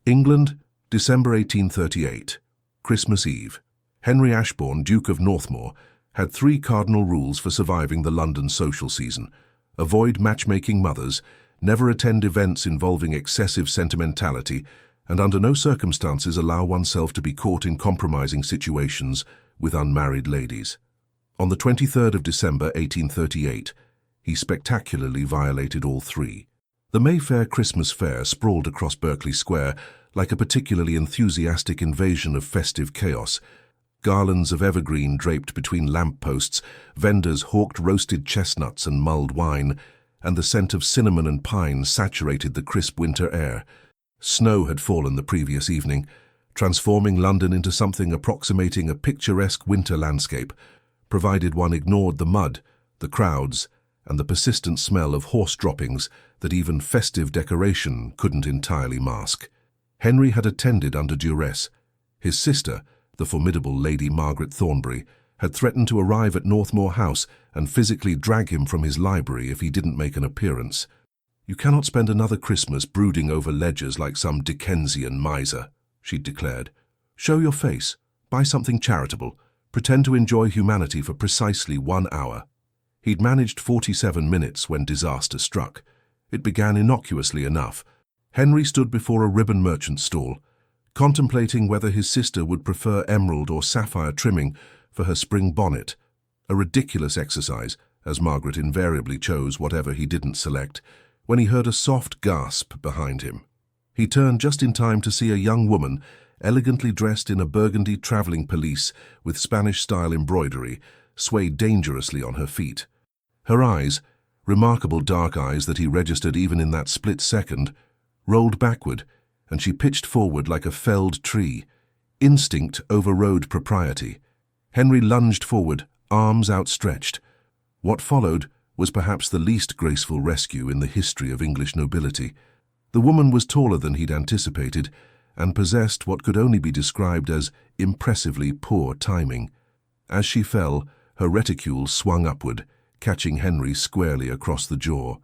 England, December 1838. Christmas Eve. Henry Ashbourne, Duke of Northmoor, had three cardinal rules for surviving the London social season. Avoid matchmaking mothers, never attend events involving excessive sentimentality, and under no circumstances allow oneself to be caught in compromising situations with unmarried ladies. On the 23rd of December 1838, he spectacularly violated all three. The Mayfair Christmas Fair sprawled across Berkeley Square like a particularly enthusiastic invasion of festive chaos. Garlands of evergreen draped between lamp-posts, vendors hawked roasted chestnuts and mulled wine, and the scent of cinnamon and pine saturated the crisp winter air. Snow had fallen the previous evening, transforming London into something approximating a picturesque winter landscape, provided one ignored the mud, the crowds, and the persistent smell of horse droppings that even festive decoration couldn't entirely mask. Henry had attended under duress. His sister, the formidable Lady Margaret Thornbury, had threatened to arrive at Northmoor House and physically drag him from his library if he didn't make an appearance. "You cannot spend another Christmas brooding over ledgers like some Dickensian miser," she'd declared. "Show your face, buy something charitable, pretend to enjoy humanity for precisely 1 hour." He'd managed 47 minutes when disaster struck. It began innocuously enough. Henry stood before a ribbon merchant's stall, contemplating whether his sister would prefer emerald or sapphire trimming for her spring bonnet, a ridiculous exercise, as Margaret invariably chose whatever he didn't select, when he heard a soft gasp behind him. He turned just in time to see a young woman, elegantly dressed in a burgundy traveling pelisse with Spanish-style embroidery, sway dangerously on her feet. Her eyes, remarkable dark eyes that he registered even in that split second, rolled backward, and she pitched forward like a felled tree. Instinct overrode propriety. Henry lunged forward, arms outstretched. What followed was perhaps the least graceful rescue in the history of English nobility. The woman was taller than he'd anticipated, and possessed what could only be described as impressively poor timing. As she fell, her reticule swung upward, catching Henry squarely across the jaw.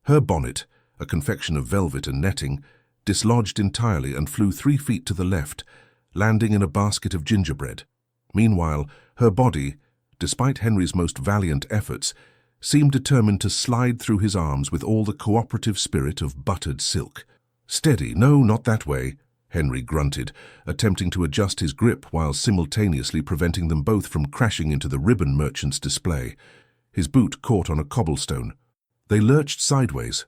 Her bonnet, a confection of velvet and netting, dislodged entirely and flew 3 feet to the left, landing in a basket of gingerbread. Meanwhile, her body, despite Henry's most valiant efforts, seemed determined to slide through his arms with all the cooperative spirit of buttered silk. "Steady, no, not that way," Henry grunted, attempting to adjust his grip while simultaneously preventing them both from crashing into the ribbon merchant's display. His boot caught on a cobblestone. They lurched sideways.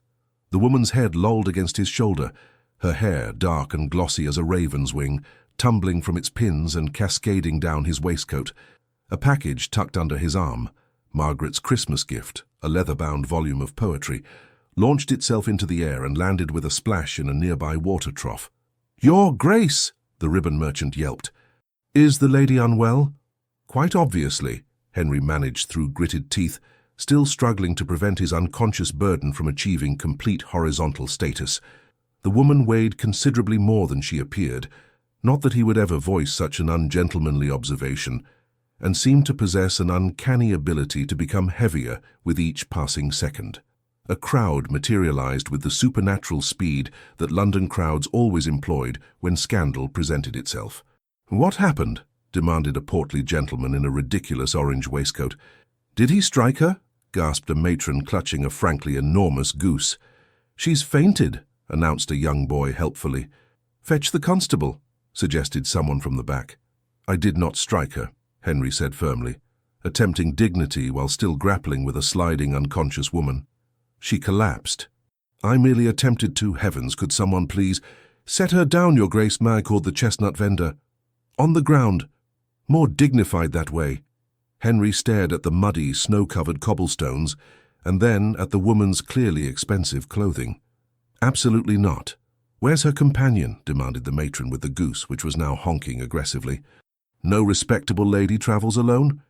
The woman's head lolled against his shoulder, her hair dark and glossy as a raven's wing, tumbling from its pins and cascading down his waistcoat. A package tucked under his arm, Margaret's Christmas gift, a leather-bound volume of poetry, launched itself into the air and landed with a splash in a nearby water trough. "Your Grace!" the ribbon merchant yelped. "Is the lady unwell?" "Quite obviously," Henry managed through gritted teeth, still struggling to prevent his unconscious burden from achieving complete horizontal status. The woman weighed considerably more than she appeared, not that he would ever voice such an ungentlemanly observation, and seemed to possess an uncanny ability to become heavier with each passing second. A crowd materialized with the supernatural speed that London crowds always employed when scandal presented itself. "What happened?" demanded a portly gentleman in a ridiculous orange waistcoat. "Did he strike her?" gasped a matron clutching a frankly enormous goose. "She's fainted," announced a young boy helpfully. "Fetch the constable," suggested someone from the back. "I did not strike her," Henry said firmly, attempting dignity while still grappling with a sliding unconscious woman. She collapsed. "I merely attempted to. Heavens, could someone please—" "Set her down, Your Grace," called the chestnut vendor. "On the ground. More dignified that way." Henry stared at the muddy, snow-covered cobblestones, and then at the woman's clearly expensive clothing. "Absolutely not." "Where's her companion?" demanded the matron with the goose, which was now honking aggressively. "No respectable lady travels alone?"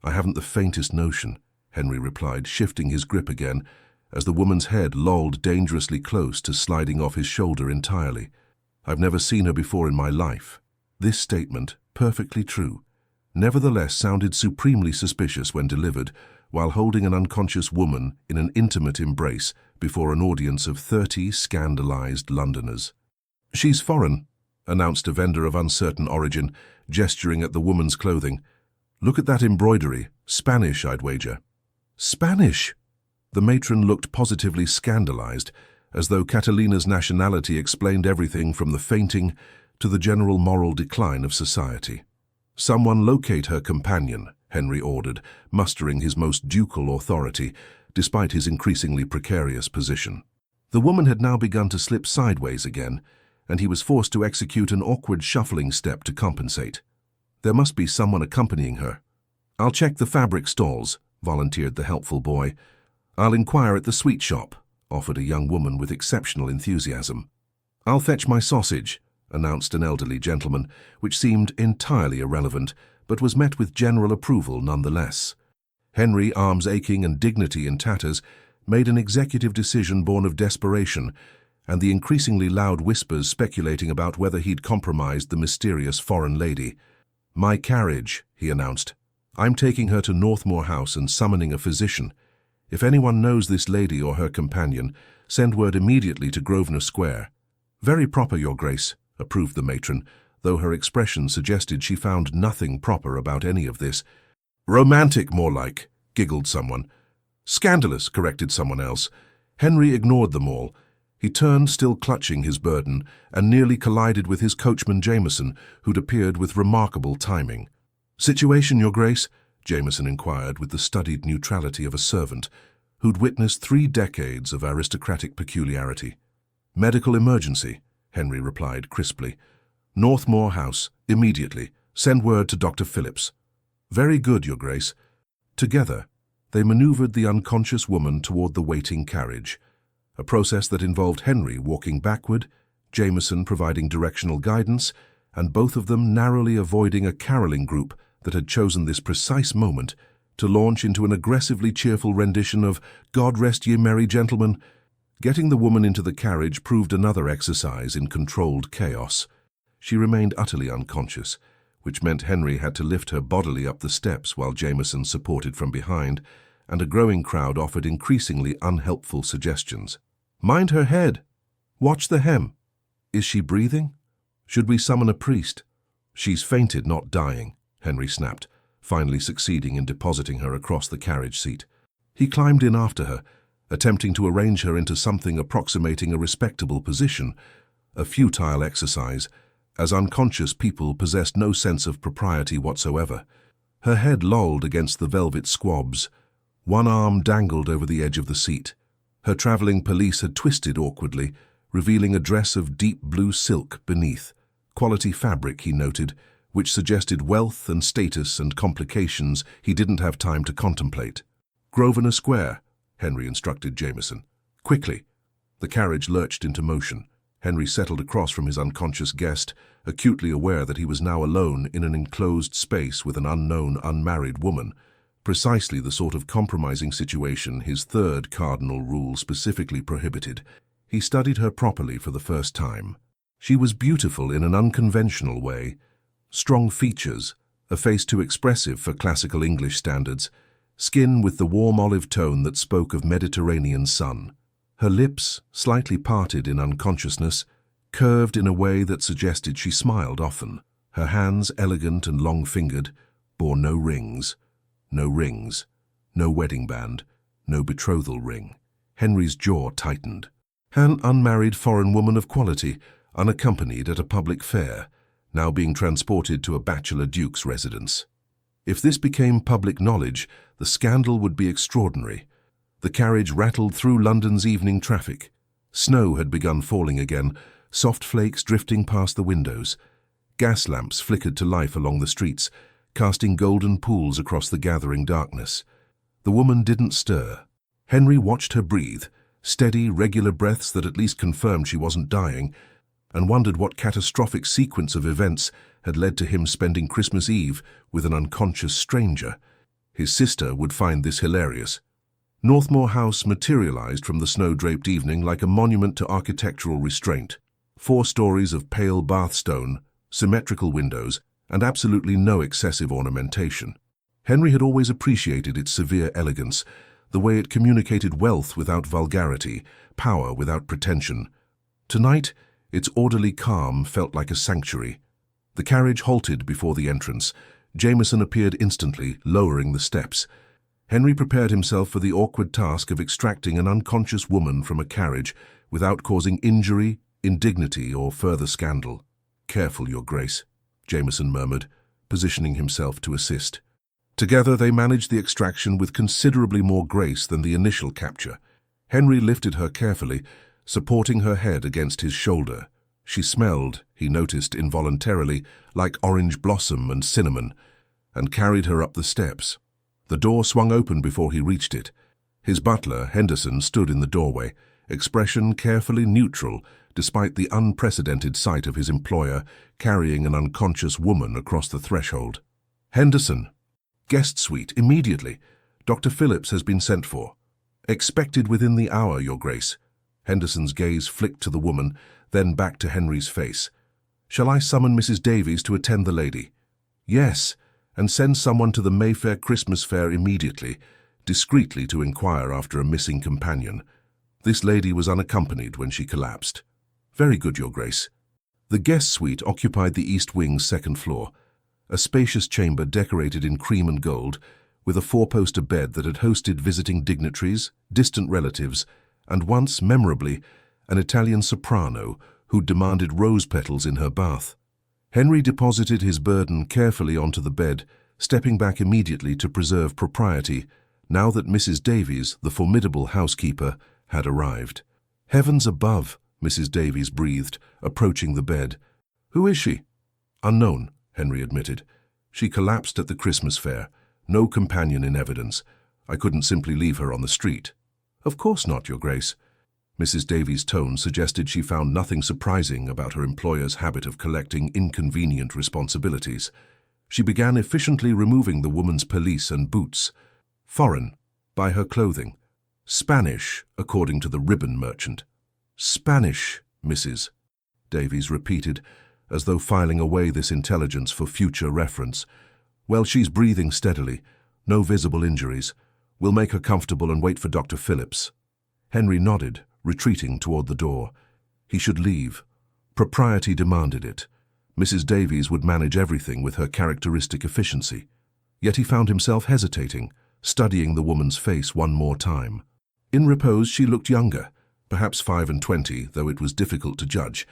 "I haven't the faintest notion," Henry replied, shifting his grip again, as the woman's head lolled dangerously close to sliding off his shoulder entirely. "I've never seen her before in my life." This statement, perfectly true, nevertheless sounded supremely suspicious when delivered, while holding an unconscious woman in an intimate embrace before an audience of 30 scandalized Londoners. "She's foreign," announced a vendor of uncertain origin, gesturing at the woman's clothing. "Look at that embroidery. Spanish, I'd wager." "Spanish?" The matron looked positively scandalized, as though Catalina's nationality explained everything from the fainting to the general moral decline of society. "Someone locate her companion," Henry ordered, mustering his most ducal authority, despite his increasingly precarious position. The woman had now begun to slip sideways again, and he was forced to execute an awkward shuffling step to compensate. There must be someone accompanying her. "I'll check the fabric stalls," volunteered the helpful boy. "I'll inquire at the sweet shop," offered a young woman with exceptional enthusiasm. "I'll fetch my sausage," announced an elderly gentleman, which seemed entirely irrelevant, but was met with general approval nonetheless. Henry, arms aching and dignity in tatters, made an executive decision born of desperation, and the increasingly loud whispers speculating about whether he'd compromised the mysterious foreign lady. "My carriage," he announced. "I'm taking her to Northmoor House and summoning a physician. If anyone knows this lady or her companion, send word immediately to Grosvenor Square." "Very proper, Your Grace," approved the matron, though her expression suggested she found nothing proper about any of this. "Romantic, more like," giggled someone. "Scandalous," corrected someone else. Henry ignored them all. He turned, still clutching his burden, and nearly collided with his coachman Jameson, who'd appeared with remarkable timing. "Situation, Your Grace?" Jameson inquired with the studied neutrality of a servant who'd witnessed 3 decades of aristocratic peculiarity. "Medical emergency," Henry replied crisply. "Northmoor House, immediately. Send word to Dr. Phillips." "Very good, Your Grace." Together, they maneuvered the unconscious woman toward the waiting carriage, a process that involved Henry walking backward, Jameson providing directional guidance, and both of them narrowly avoiding a caroling group that had chosen this precise moment to launch into an aggressively cheerful rendition of "God Rest Ye Merry Gentlemen." Getting the woman into the carriage proved another exercise in controlled chaos. She remained utterly unconscious, which meant Henry had to lift her bodily up the steps while Jameson supported from behind, and a growing crowd offered increasingly unhelpful suggestions. "Mind her head! Watch the hem! Is she breathing? Should we summon a priest?" "She's fainted, not dying," Henry snapped, finally succeeding in depositing her across the carriage seat. He climbed in after her, attempting to arrange her into something approximating a respectable position, a futile exercise, as unconscious people possessed no sense of propriety whatsoever. Her head lolled against the velvet squabs. One arm dangled over the edge of the seat. Her traveling pelisse had twisted awkwardly, revealing a dress of deep blue silk beneath, quality fabric, he noted, which suggested wealth and status and complications he didn't have time to contemplate. "Grosvenor Square," Henry instructed Jameson. "Quickly." The carriage lurched into motion. Henry settled across from his unconscious guest, acutely aware that he was now alone in an enclosed space with an unknown, unmarried woman, precisely the sort of compromising situation his 3rd cardinal rule specifically prohibited. He studied her properly for the first time. She was beautiful in an unconventional way. Strong features, a face too expressive for classical English standards, skin with the warm olive tone that spoke of Mediterranean sun. Her lips, slightly parted in unconsciousness, curved in a way that suggested she smiled often. Her hands, elegant and long-fingered, bore no rings. No rings, no wedding band, no betrothal ring. Henry's jaw tightened. An unmarried foreign woman of quality, unaccompanied at a public fair, now being transported to a bachelor duke's residence. If this became public knowledge, the scandal would be extraordinary. The carriage rattled through London's evening traffic. Snow had begun falling again, soft flakes drifting past the windows. Gas lamps flickered to life along the streets, casting golden pools across the gathering darkness. The woman didn't stir. Henry watched her breathe, steady, regular breaths that at least confirmed she wasn't dying, and wondered what catastrophic sequence of events had led to him spending Christmas Eve with an unconscious stranger. His sister would find this hilarious. Northmoor House materialized from the snow-draped evening like a monument to architectural restraint. 4 stories of pale bathstone, symmetrical windows, and absolutely no excessive ornamentation. Henry had always appreciated its severe elegance, the way it communicated wealth without vulgarity, power without pretension. Tonight, Its orderly calm felt like a sanctuary. The carriage halted before the entrance. Jameson appeared instantly, lowering the steps. Henry prepared himself for the awkward task of extracting an unconscious woman from a carriage without causing injury, indignity, or further scandal. "Careful, Your Grace," Jameson murmured, positioning himself to assist. Together they managed the extraction with considerably more grace than the initial capture. Henry lifted her carefully, supporting her head against his shoulder. She smelled, he noticed involuntarily, like orange blossom and cinnamon, and carried her up the steps. The door swung open before he reached it. His butler, Henderson, stood in the doorway, expression carefully neutral, despite the unprecedented sight of his employer carrying an unconscious woman across the threshold. "Henderson, guest suite, immediately. Dr. Phillips has been sent for. Expected within the hour, Your Grace." Henderson's gaze flicked to the woman, then back to Henry's face. "Shall I summon Mrs. Davies to attend the lady?" "Yes, and send someone to the Mayfair Christmas fair immediately, discreetly to inquire after a missing companion. This lady was unaccompanied when she collapsed." "Very good, Your Grace." The guest suite occupied the east wing's second floor, a spacious chamber decorated in cream and gold, with a four-poster bed that had hosted visiting dignitaries, distant relatives, and once, memorably, an Italian soprano who demanded rose petals in her bath. Henry deposited his burden carefully onto the bed, stepping back immediately to preserve propriety, now that Mrs. Davies, the formidable housekeeper, had arrived. "Heavens above," Mrs. Davies breathed, approaching the bed. "Who is she?" "Unknown," Henry admitted. "She collapsed at the Christmas fair. No companion in evidence. I couldn't simply leave her on the street." "Of course not, Your Grace." Mrs. Davies' tone suggested she found nothing surprising about her employer's habit of collecting inconvenient responsibilities. She began efficiently removing the woman's pelisse and boots. Foreign, by her clothing. Spanish, according to the ribbon merchant. "Spanish, Mrs." Davies repeated, as though filing away this intelligence for future reference. "Well, she's breathing steadily. No visible injuries. We'll make her comfortable and wait for Dr. Phillips." Henry nodded, retreating toward the door. He should leave. Propriety demanded it. Mrs. Davies would manage everything with her characteristic efficiency. Yet he found himself hesitating, studying the woman's face one more time. In repose she looked younger, perhaps 25, though it was difficult to judge.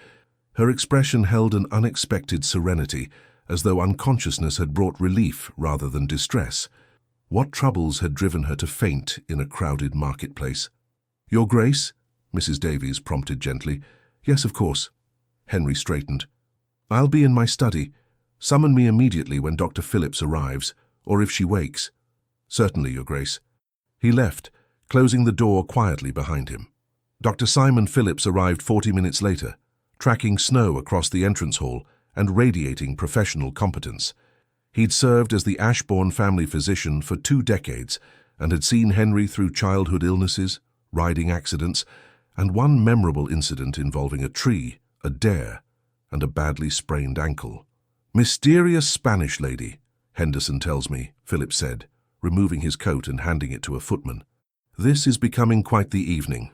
Her expression held an unexpected serenity, as though unconsciousness had brought relief rather than distress. What troubles had driven her to faint in a crowded marketplace? "Your Grace?" Mrs. Davies prompted gently. "Yes, of course." Henry straightened. "I'll be in my study. Summon me immediately when Dr. Phillips arrives, or if she wakes." "Certainly, Your Grace." He left, closing the door quietly behind him. Dr. Simon Phillips arrived 40 minutes later, tracking snow across the entrance hall and radiating professional competence. He'd served as the Ashbourne family physician for 2 decades and had seen Henry through childhood illnesses, riding accidents, and one memorable incident involving a tree, a dare, and a badly sprained ankle. "Mysterious Spanish lady, Henderson tells me," Phillips said, removing his coat and handing it to a footman. "This is becoming quite the evening."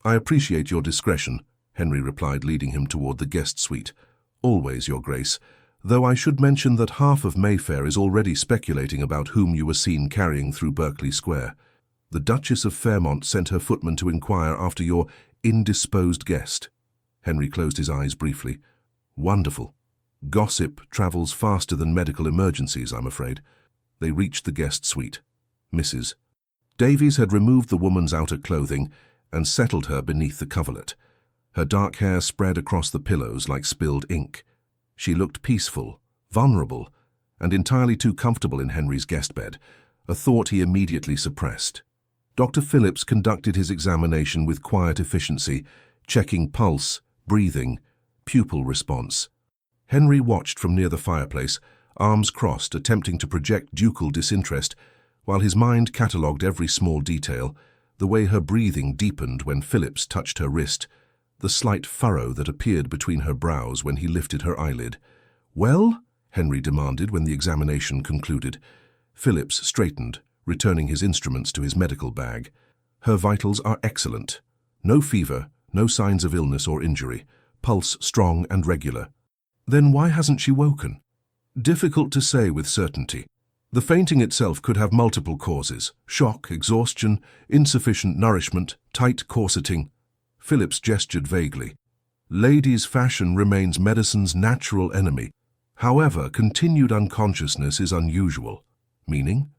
"I appreciate your discretion," Henry replied, leading him toward the guest suite. "Always, Your Grace, though I should mention that half of Mayfair is already speculating about whom you were seen carrying through Berkeley Square. The Duchess of Fairmont sent her footman to inquire after your indisposed guest." Henry closed his eyes briefly. "Wonderful. Gossip travels faster than medical emergencies, I'm afraid." They reached the guest suite. Mrs. Davies had removed the woman's outer clothing and settled her beneath the coverlet. Her dark hair spread across the pillows like spilled ink. She looked peaceful, vulnerable, and entirely too comfortable in Henry's guest bed, a thought he immediately suppressed. Dr. Phillips conducted his examination with quiet efficiency, checking pulse, breathing, pupil response. Henry watched from near the fireplace, arms crossed, attempting to project ducal disinterest, while his mind catalogued every small detail, the way her breathing deepened when Phillips touched her wrist, the slight furrow that appeared between her brows when he lifted her eyelid. "Well?" Henry demanded when the examination concluded. Phillips straightened, returning his instruments to his medical bag. "Her vitals are excellent. No fever, no signs of illness or injury. pulse strong and regular. Then why hasn't she woken? Difficult to say with certainty. The fainting itself could have multiple causes: shock, exhaustion, insufficient nourishment, tight corseting. Phillips gestured vaguely. Ladies' fashion remains medicine's natural enemy. However, continued unconsciousness is unusual. Meaning?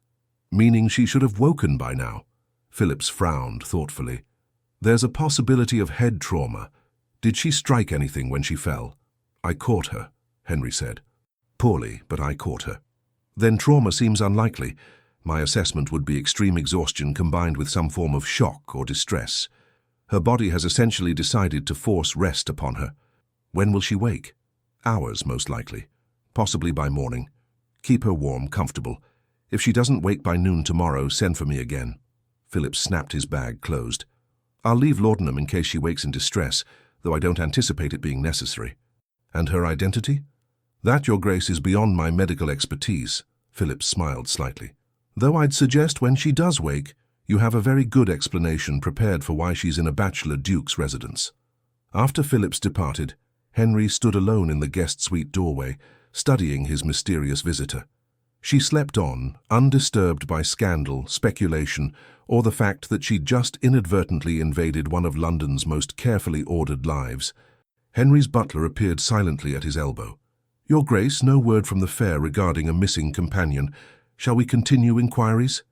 Meaning she should have woken by now. Phillips frowned thoughtfully. There's a possibility of head trauma. Did she strike anything when she fell? I caught her, Henry said. Poorly, but I caught her. Then trauma seems unlikely. My assessment would be extreme exhaustion combined with some form of shock or distress. Her body has essentially decided to force rest upon her. When will she wake? Hours, most likely. Possibly by morning. Keep her warm, comfortable. If she doesn't wake by noon tomorrow, send for me again. Phillips snapped his bag closed. I'll leave laudanum in case she wakes in distress, though I don't anticipate it being necessary. And her identity? That, Your Grace, is beyond my medical expertise. Phillips smiled slightly. Though I'd suggest when she does wake, you have a very good explanation prepared for why she's in a bachelor duke's residence. After Phillips departed, Henry stood alone in the guest suite doorway, studying his mysterious visitor. She slept on, undisturbed by scandal, speculation, or the fact that she'd just inadvertently invaded one of London's most carefully ordered lives. Henry's butler appeared silently at his elbow. Your Grace, no word from the fair regarding a missing companion. Shall we continue inquiries?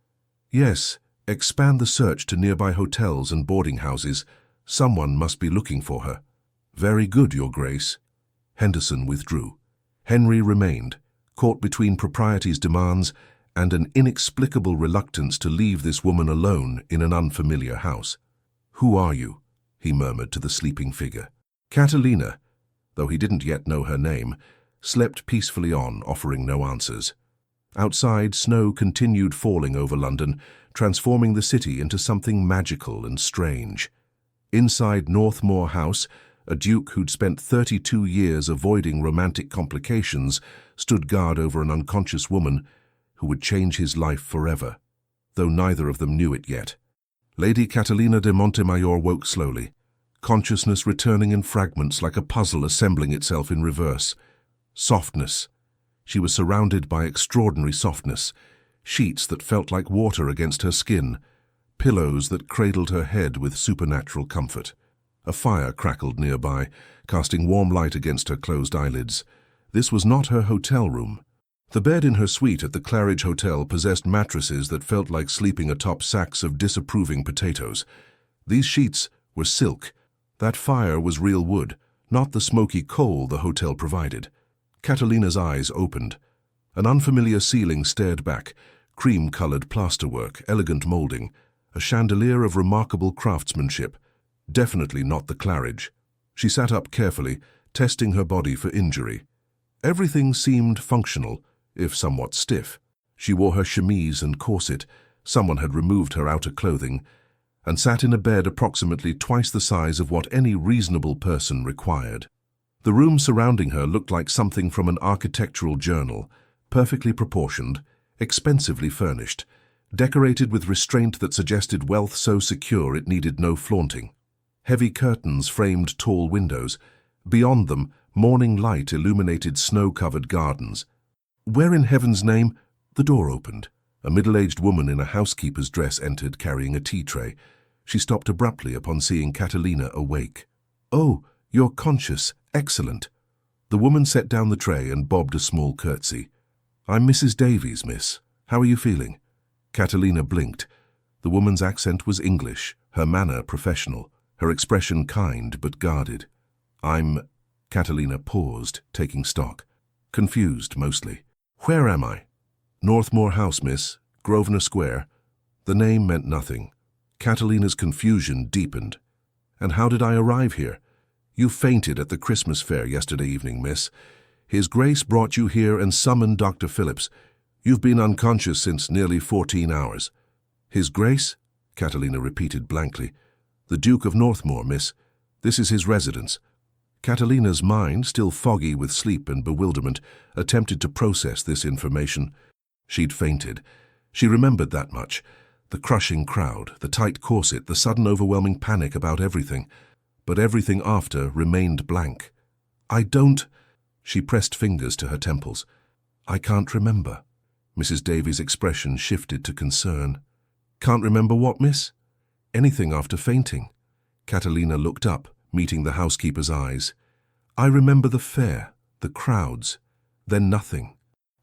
Yes, expand the search to nearby hotels and boarding houses. Someone must be looking for her. Very good, Your Grace. Henderson withdrew. Henry remained, caught between propriety's demands and an inexplicable reluctance to leave this woman alone in an unfamiliar house. Who are you? He murmured to the sleeping figure. Catalina, though he didn't yet know her name, slept peacefully on, offering no answers. Outside, snow continued falling over London, transforming the city into something magical and strange. Inside Northmoor House, a duke who'd spent 32 years avoiding romantic complications stood guard over an unconscious woman who would change his life forever, though neither of them knew it yet. Lady Catalina de Montemayor woke slowly, consciousness returning in fragments like a puzzle assembling itself in reverse. Softness. She was surrounded by extraordinary softness, sheets that felt like water against her skin, pillows that cradled her head with supernatural comfort. A fire crackled nearby, casting warm light against her closed eyelids. This was not her hotel room. The bed in her suite at the Claridge Hotel possessed mattresses that felt like sleeping atop sacks of disapproving potatoes. These sheets were silk. That fire was real wood, not the smoky coal the hotel provided. Catalina's eyes opened. An unfamiliar ceiling stared back, cream-colored plasterwork, elegant molding, a chandelier of remarkable craftsmanship. Definitely not the Claridge. She sat up carefully, testing her body for injury. Everything seemed functional, if somewhat stiff. She wore her chemise and corset. Someone had removed her outer clothing, and sat in a bed approximately twice the size of what any reasonable person required. The room surrounding her looked like something from an architectural journal, perfectly proportioned, expensively furnished, decorated with restraint that suggested wealth so secure it needed no flaunting. Heavy curtains framed tall windows. Beyond them, morning light illuminated snow-covered gardens. Where in heaven's name? The door opened. A middle-aged woman in a housekeeper's dress entered, carrying a tea tray. She stopped abruptly upon seeing Catalina awake. Oh, you're conscious. Excellent. The woman set down the tray and bobbed a small curtsy. I'm Mrs. Davies, miss. How are you feeling? Catalina blinked. The woman's accent was English, her manner professional, her expression kind but guarded. Catalina paused, taking stock. Confused, mostly. Where am I? Northmoor House, miss. Grosvenor Square. The name meant nothing. Catalina's confusion deepened. And how did I arrive here? You fainted at the Christmas fair yesterday evening, miss. His Grace brought you here and summoned Dr. Phillips. You've been unconscious since nearly 14 hours. His Grace? Catalina repeated blankly. The Duke of Northmoor, miss. This is his residence. Catalina's mind, still foggy with sleep and bewilderment, attempted to process this information. She'd fainted. She remembered that much. The crushing crowd, the tight corset, the sudden overwhelming panic about everything. but everything after remained blank. "I don't—" She pressed fingers to her temples. "I can't remember." Mrs. Davies' expression shifted to concern. "Can't remember what, miss?" "Anything after fainting." Catalina looked up, meeting the housekeeper's eyes. "I remember the fair, the crowds, then nothing.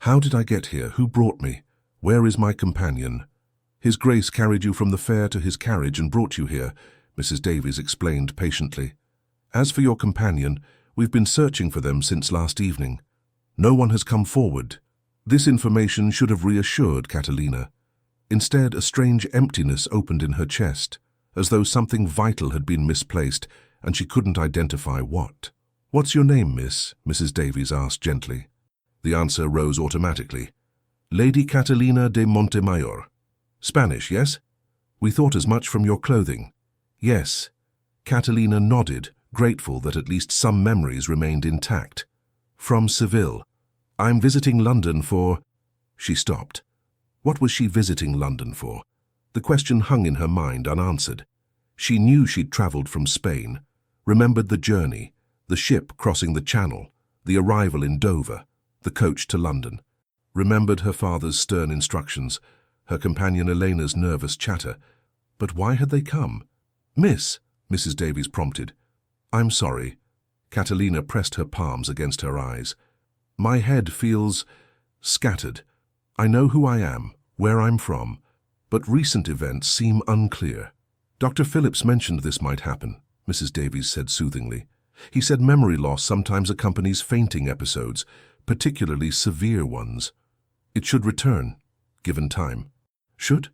How did I get here? Who brought me? Where is my companion?" "His Grace carried you from the fair to his carriage and brought you here," Mrs. Davies explained patiently. "As for your companion, we've been searching for them since last evening. No one has come forward." This information should have reassured Catalina. Instead, a strange emptiness opened in her chest, as though something vital had been misplaced, and she couldn't identify what. "What's your name, miss?" Mrs. Davies asked gently. The answer rose automatically. "Lady Catalina de Montemayor." "Spanish, yes?" "We thought as much from your clothing." "Yes." Catalina nodded, grateful that at least some memories remained intact. "From Seville. I'm visiting London for—" She stopped. What was she visiting London for? The question hung in her mind unanswered. She knew she'd travelled from Spain, remembered the journey, the ship crossing the Channel, the arrival in Dover, the coach to London. Remembered her father's stern instructions, her companion Elena's nervous chatter. But why had they come? "Miss," Mrs. Davies prompted. "I'm sorry." Catalina pressed her palms against her eyes. "My head feels scattered. I know who I am, where I'm from, but recent events seem unclear." "Dr. Phillips mentioned this might happen," Mrs. Davies said soothingly. "He said memory loss sometimes accompanies fainting episodes, particularly severe ones. It should return, given time." "Should?"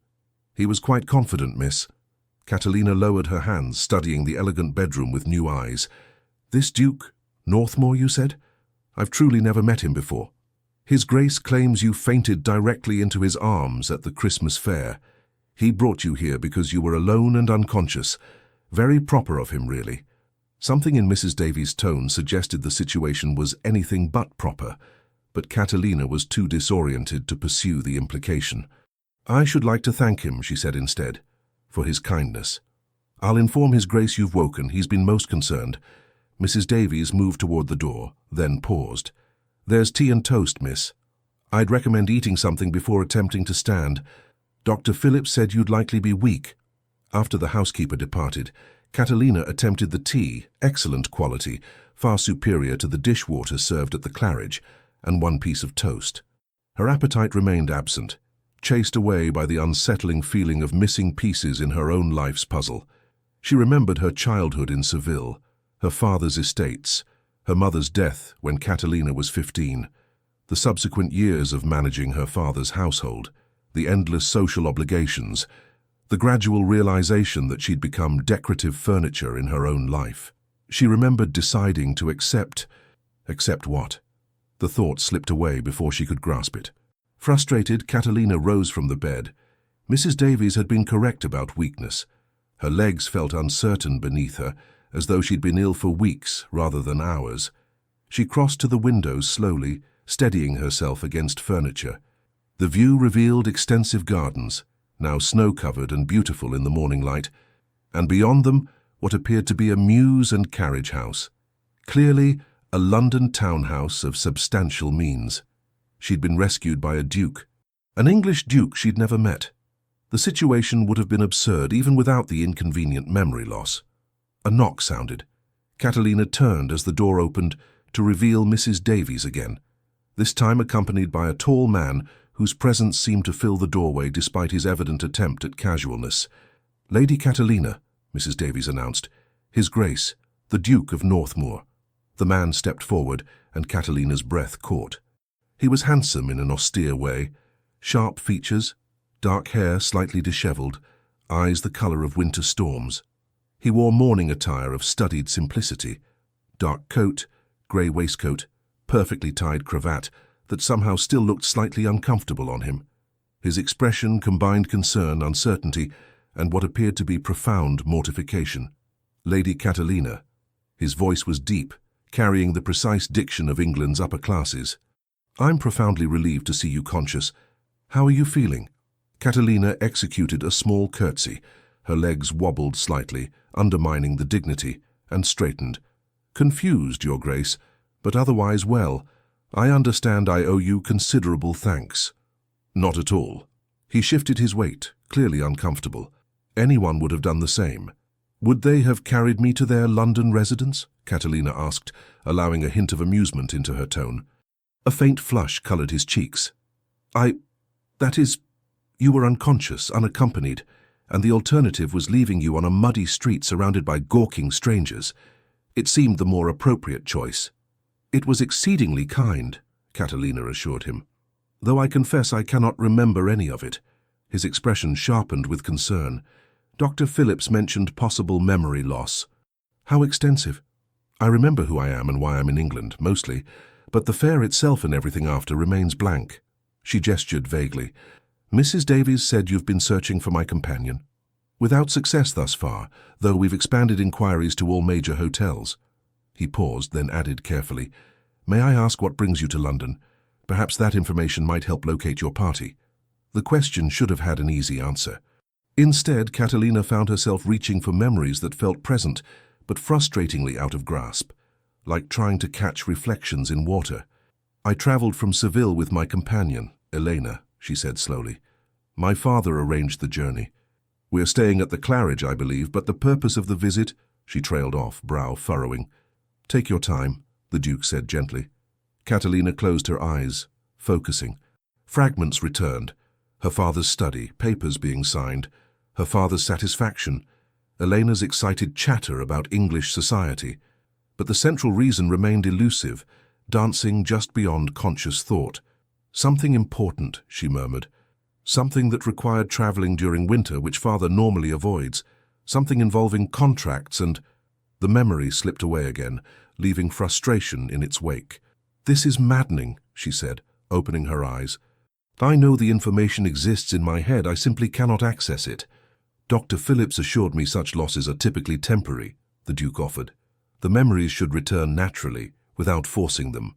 "He was quite confident, miss." Catalina lowered her hands, studying the elegant bedroom with new eyes. "This Duke Northmoor, you said? I've truly never met him before." "His Grace claims you fainted directly into his arms at the Christmas fair. He brought you here because you were alone and unconscious. Very proper of him, really." Something in Mrs. Davies' tone suggested the situation was anything but proper, but Catalina was too disoriented to pursue the implication. "I should like to thank him," she said instead, "for his kindness. I'll inform His Grace you've woken. He's been most concerned." Mrs. Davies moved toward the door, then paused. "There's tea and toast, miss. I'd recommend eating something before attempting to stand. Dr. Phillips said you'd likely be weak." After the housekeeper departed, Catalina attempted the tea, excellent quality, far superior to the dishwater served at the Claridge, and one piece of toast. Her appetite remained absent, chased away by the unsettling feeling of missing pieces in her own life's puzzle. She remembered her childhood in Seville, her father's estates, her mother's death when Catalina was 15, the subsequent years of managing her father's household, the endless social obligations, the gradual realization that she'd become decorative furniture in her own life. She remembered deciding to accept what? The thought slipped away before she could grasp it. Frustrated, Catalina rose from the bed. Mrs. Davies had been correct about weakness. Her legs felt uncertain beneath her, as though she'd been ill for weeks rather than hours. She crossed to the windows slowly, steadying herself against furniture. The view revealed extensive gardens, now snow-covered and beautiful in the morning light, and beyond them what appeared to be a mews and carriage house. Clearly, a London townhouse of substantial means. She'd been rescued by a duke, an English duke she'd never met. The situation would have been absurd even without the inconvenient memory loss. A knock sounded. Catalina turned as the door opened to reveal Mrs. Davies again, this time accompanied by a tall man whose presence seemed to fill the doorway despite his evident attempt at casualness. "Lady Catalina," Mrs. Davies announced. "His Grace, the Duke of Northmoor." The man stepped forward, and Catalina's breath caught. He was handsome in an austere way, sharp features, dark hair slightly dishevelled, eyes the colour of winter storms. He wore mourning attire of studied simplicity, dark coat, grey waistcoat, perfectly tied cravat that somehow still looked slightly uncomfortable on him. His expression combined concern, uncertainty, and what appeared to be profound mortification. "Lady Catalina." His voice was deep, carrying the precise diction of England's upper classes. "I'm profoundly relieved to see you conscious. How are you feeling?" Catalina executed a small curtsy. Her legs wobbled slightly, undermining the dignity, and straightened. "Confused, Your Grace, but otherwise well. I understand I owe you considerable thanks." "Not at all." He shifted his weight, clearly uncomfortable. Anyone would have done the same. "Would they have carried me to their London residence?" Catalina asked, allowing a hint of amusement into her tone. A faint flush coloured his cheeks. That is, you were unconscious, unaccompanied, and the alternative was leaving you on a muddy street surrounded by gawking strangers. It seemed the more appropriate choice." "It was exceedingly kind," Catalina assured him, "though I confess I cannot remember any of it." His expression sharpened with concern. "Dr. Phillips mentioned possible memory loss." "How extensive?" "I remember who I am and why I'm in England, mostly, but the fair itself and everything after remains blank." She gestured vaguely. "Mrs. Davies said you've been searching for my companion." "Without success thus far, though we've expanded inquiries to all major hotels." He paused, then added carefully, "May I ask what brings you to London? Perhaps that information might help locate your party." The question should have had an easy answer. Instead, Catalina found herself reaching for memories that felt present, but frustratingly out of grasp, like trying to catch reflections in water. "I travelled from Seville with my companion, Elena," she said slowly. "My father arranged the journey. We're staying at the Claridge, I believe, but the purpose of the visit—" She trailed off, brow furrowing. "Take your time," the Duke said gently. Catalina closed her eyes, focusing. Fragments returned. Her father's study, papers being signed, her father's satisfaction, Elena's excited chatter about English society. But the central reason remained elusive, dancing just beyond conscious thought. "Something important," she murmured. "Something that required travelling during winter, which father normally avoids. Something involving contracts and—" The memory slipped away again, leaving frustration in its wake. "This is maddening," she said, opening her eyes. "I know the information exists in my head, I simply cannot access it." "Dr. Phillips assured me such losses are typically temporary," the Duke offered. "The memories should return naturally, without forcing them.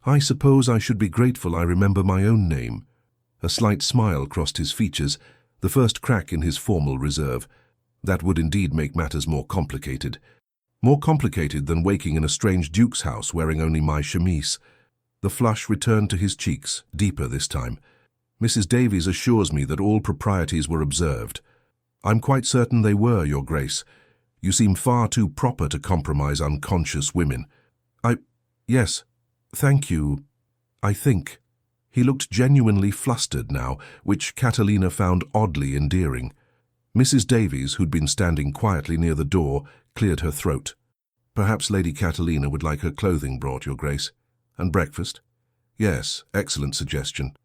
I suppose I should be grateful I remember my own name." A slight smile crossed his features, the first crack in his formal reserve. "That would indeed make matters more complicated. More complicated than waking in a strange duke's house wearing only my chemise." The flush returned to his cheeks, deeper this time. "Mrs. Davies assures me that all proprieties were observed." "I'm quite certain they were, Your Grace. You seem far too proper to compromise unconscious women." Yes, thank you, I think." He looked genuinely flustered now, which Catalina found oddly endearing. Mrs. Davies, who'd been standing quietly near the door, cleared her throat. "Perhaps Lady Catalina would like her clothing brought, Your Grace. And breakfast?" "Yes, excellent suggestion."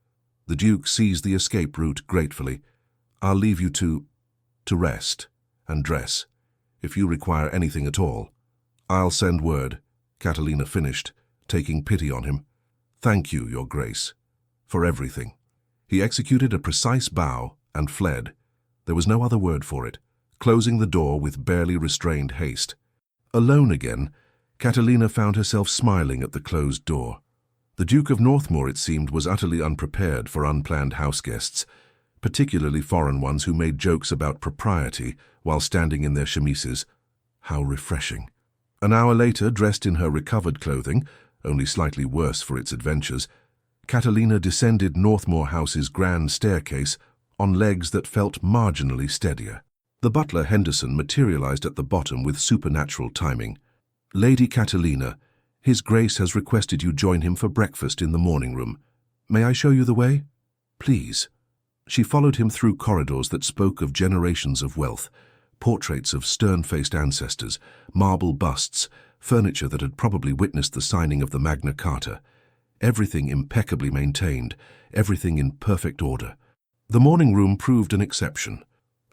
The Duke seized the escape route gratefully. "I'll leave you to rest and dress. If you require anything at all." "I'll send word," Catalina finished, taking pity on him. "Thank you, Your Grace, for everything." He executed a precise bow and fled. There was no other word for it, closing the door with barely restrained haste. Alone again, Catalina found herself smiling at the closed door. The Duke of Northmoor, it seemed, was utterly unprepared for unplanned house guests, particularly foreign ones who made jokes about propriety while standing in their chemises. How refreshing. An hour later, dressed in her recovered clothing, only slightly worse for its adventures, Catalina descended Northmoor House's grand staircase on legs that felt marginally steadier. The butler Henderson materialized at the bottom with supernatural timing. "Lady Catalina, His Grace has requested you join him for breakfast in the morning room. May I show you the way?" "Please." She followed him through corridors that spoke of generations of wealth, portraits of stern-faced ancestors, marble busts, furniture that had probably witnessed the signing of the Magna Carta. Everything impeccably maintained, everything in perfect order. The morning room proved an exception,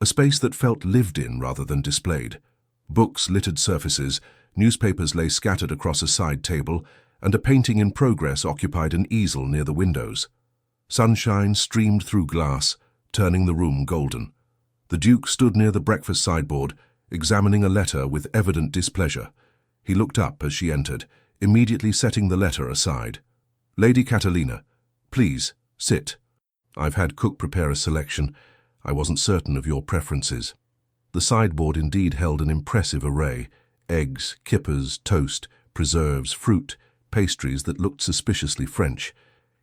a space that felt lived in rather than displayed. Books littered surfaces, newspapers lay scattered across a side table, and a painting in progress occupied an easel near the windows. Sunshine streamed through glass, turning the room golden. The Duke stood near the breakfast sideboard, examining a letter with evident displeasure. He looked up as she entered, immediately setting the letter aside. "Lady Catalina, please, sit. I've had cook prepare a selection. I wasn't certain of your preferences." The sideboard indeed held an impressive array, Eggs, kippers, toast, preserves, fruit, pastries that looked suspiciously French.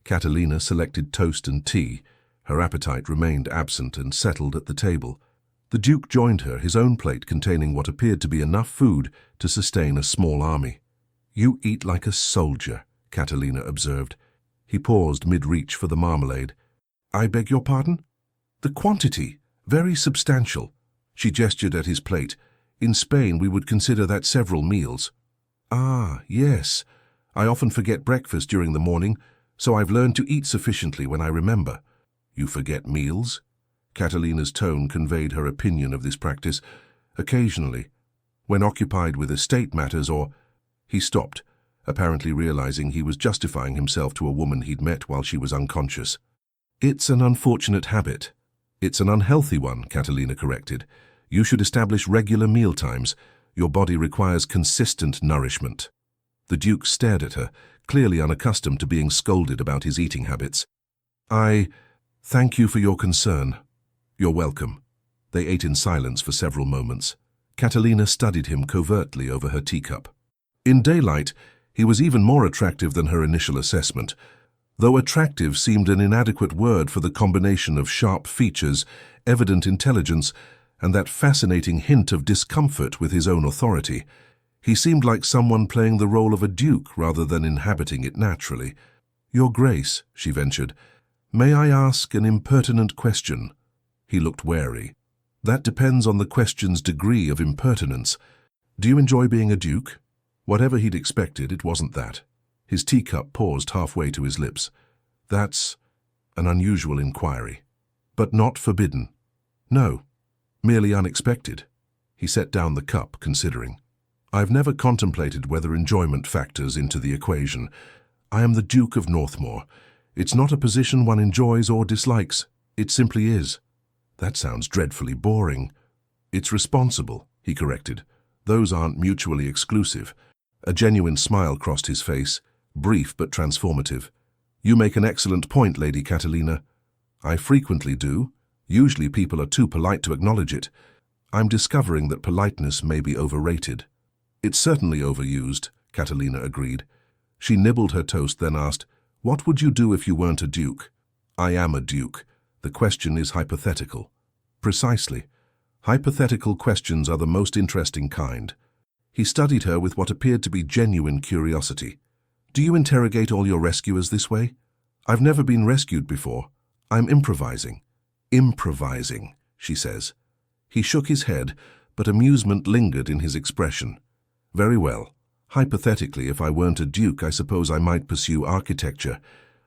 Catalina selected toast and tea. Her appetite remained absent and settled at the table. The Duke joined her, his own plate containing what appeared to be enough food to sustain a small army. "You eat like a soldier," Catalina observed. He paused mid-reach for the marmalade. "I beg your pardon?" "The quantity, very substantial." She gestured at his plate. "In Spain we would consider that several meals." "Ah, yes. I often forget breakfast during the morning, so I've learned to eat sufficiently when I remember." "You forget meals?" Catalina's tone conveyed her opinion of this practice. "Occasionally, when occupied with estate matters or—" He stopped, apparently realizing he was justifying himself to a woman he'd met while she was unconscious. "It's an unfortunate habit." "It's an unhealthy one," Catalina corrected. "You should establish regular mealtimes. Your body requires consistent nourishment." The Duke stared at her, clearly unaccustomed to being scolded about his eating habits. "I thank you for your concern." "You're welcome." They ate in silence for several moments. Catalina studied him covertly over her teacup. In daylight, he was even more attractive than her initial assessment, though attractive seemed an inadequate word for the combination of sharp features, evident intelligence, and that fascinating hint of discomfort with his own authority. He seemed like someone playing the role of a duke rather than inhabiting it naturally. "Your Grace," she ventured, "may I ask an impertinent question?" He looked wary. "That depends on the question's degree of impertinence. Do you enjoy being a duke?" Whatever he'd expected, it wasn't that. His teacup paused halfway to his lips. "That's an unusual inquiry. But not forbidden." "No, merely unexpected." He set down the cup, considering. "I've never contemplated whether enjoyment factors into the equation. I am the Duke of Northmoor. It's not a position one enjoys or dislikes. It simply is." "That sounds dreadfully boring." "It's responsible," he corrected. "Those aren't mutually exclusive." A genuine smile crossed his face, brief but transformative. "You make an excellent point, Lady Catalina." "I frequently do. Usually people are too polite to acknowledge it. I'm discovering that politeness may be overrated." "It's certainly overused," Catalina agreed. She nibbled her toast, then asked, "What would you do if you weren't a duke?" "I am a duke. The question is hypothetical." "Precisely. Hypothetical questions are the most interesting kind." He studied her with what appeared to be genuine curiosity. "Do you interrogate all your rescuers this way?" "I've never been rescued before. I'm improvising." "Improvising," she says. He shook his head, but amusement lingered in his expression. "Very well. Hypothetically, if I weren't a duke, I suppose I might pursue architecture.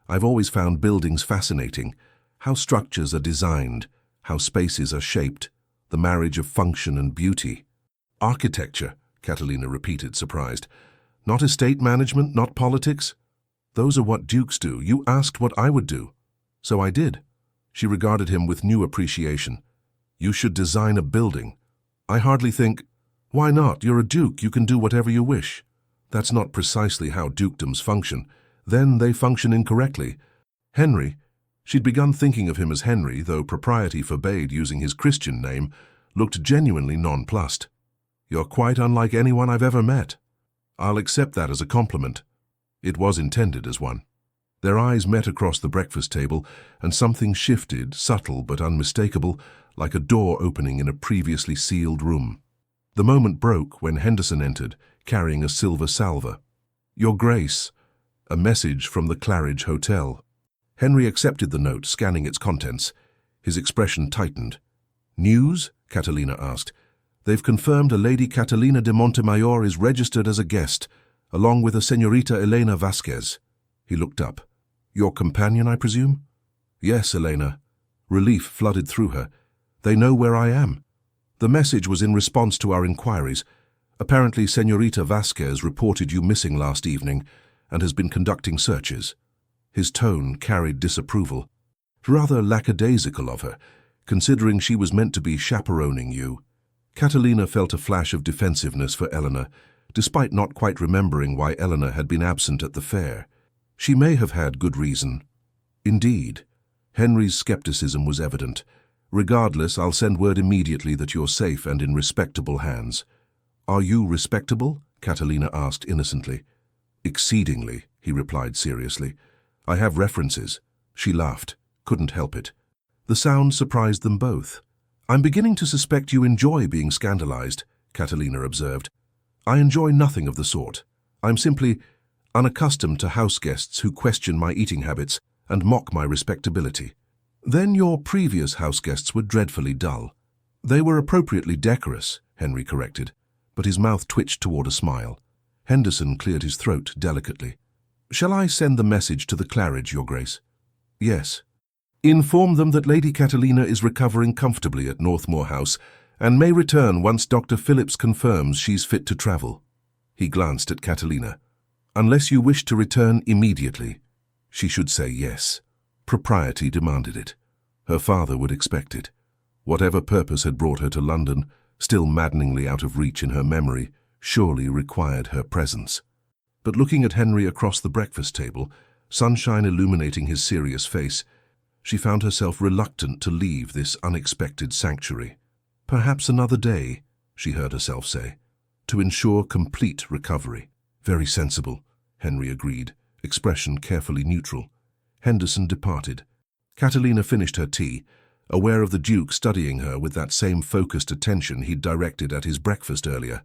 I've always found buildings fascinating. How structures are designed, how spaces are shaped, the marriage of function and beauty." "Architecture," Catalina repeated, surprised. "Not estate management, not politics?" "Those are what dukes do. You asked what I would do." "So I did." She regarded him with new appreciation. "You should design a building." "I hardly think—" "Why not? You're a duke. You can do whatever you wish." "That's not precisely how dukedoms function. Then they function incorrectly." Henry, she'd begun thinking of him as Henry, though propriety forbade using his Christian name, looked genuinely nonplussed. "You're quite unlike anyone I've ever met." "I'll accept that as a compliment." It was intended as one. Their eyes met across the breakfast table, and something shifted, subtle but unmistakable, like a door opening in a previously sealed room. The moment broke when Henderson entered, carrying a silver salver. "Your Grace," a message from the Claridge Hotel. Henry accepted the note, scanning its contents. His expression tightened. "News?" Catalina asked. "They've confirmed a Lady Catalina de Montemayor is registered as a guest, along with a Señorita Elena Vasquez." He looked up. "Your companion, I presume?" "Yes, Elena." Relief flooded through her. "They know where I am." "The message was in response to our inquiries. Apparently, Señorita Vasquez reported you missing last evening and has been conducting searches." His tone carried disapproval. "Rather lackadaisical of her, considering she was meant to be chaperoning you." Catalina felt a flash of defensiveness for Eleanor, despite not quite remembering why Eleanor had been absent at the fair. She may have had good reason. "Indeed." Henry's skepticism was evident. "Regardless, I'll send word immediately that you're safe and in respectable hands." "Are you respectable?" Catalina asked innocently. "Exceedingly," he replied seriously. "I have references." She laughed, couldn't help it. The sound surprised them both. "I'm beginning to suspect you enjoy being scandalized," Catalina observed. "I enjoy nothing of the sort. I'm simply unaccustomed to house guests who question my eating habits and mock my respectability." "Then your previous house guests were dreadfully dull." "They were appropriately decorous," Henry corrected, but his mouth twitched toward a smile. Henderson cleared his throat delicately. "Shall I send the message to the Claridge, Your Grace?" "Yes. Inform them that Lady Catalina is recovering comfortably at Northmoor House and may return once Dr. Phillips confirms she's fit to travel." He glanced at Catalina. "Unless you wish to return immediately." She should say yes. Propriety demanded it. Her father would expect it. Whatever purpose had brought her to London, still maddeningly out of reach in her memory, surely required her presence. But looking at Henry across the breakfast table, sunshine illuminating his serious face, she found herself reluctant to leave this unexpected sanctuary. "Perhaps another day," she heard herself say, "to ensure complete recovery." "Very sensible," Henry agreed, expression carefully neutral. Henderson departed. Catalina finished her tea, aware of the Duke studying her with that same focused attention he'd directed at his breakfast earlier,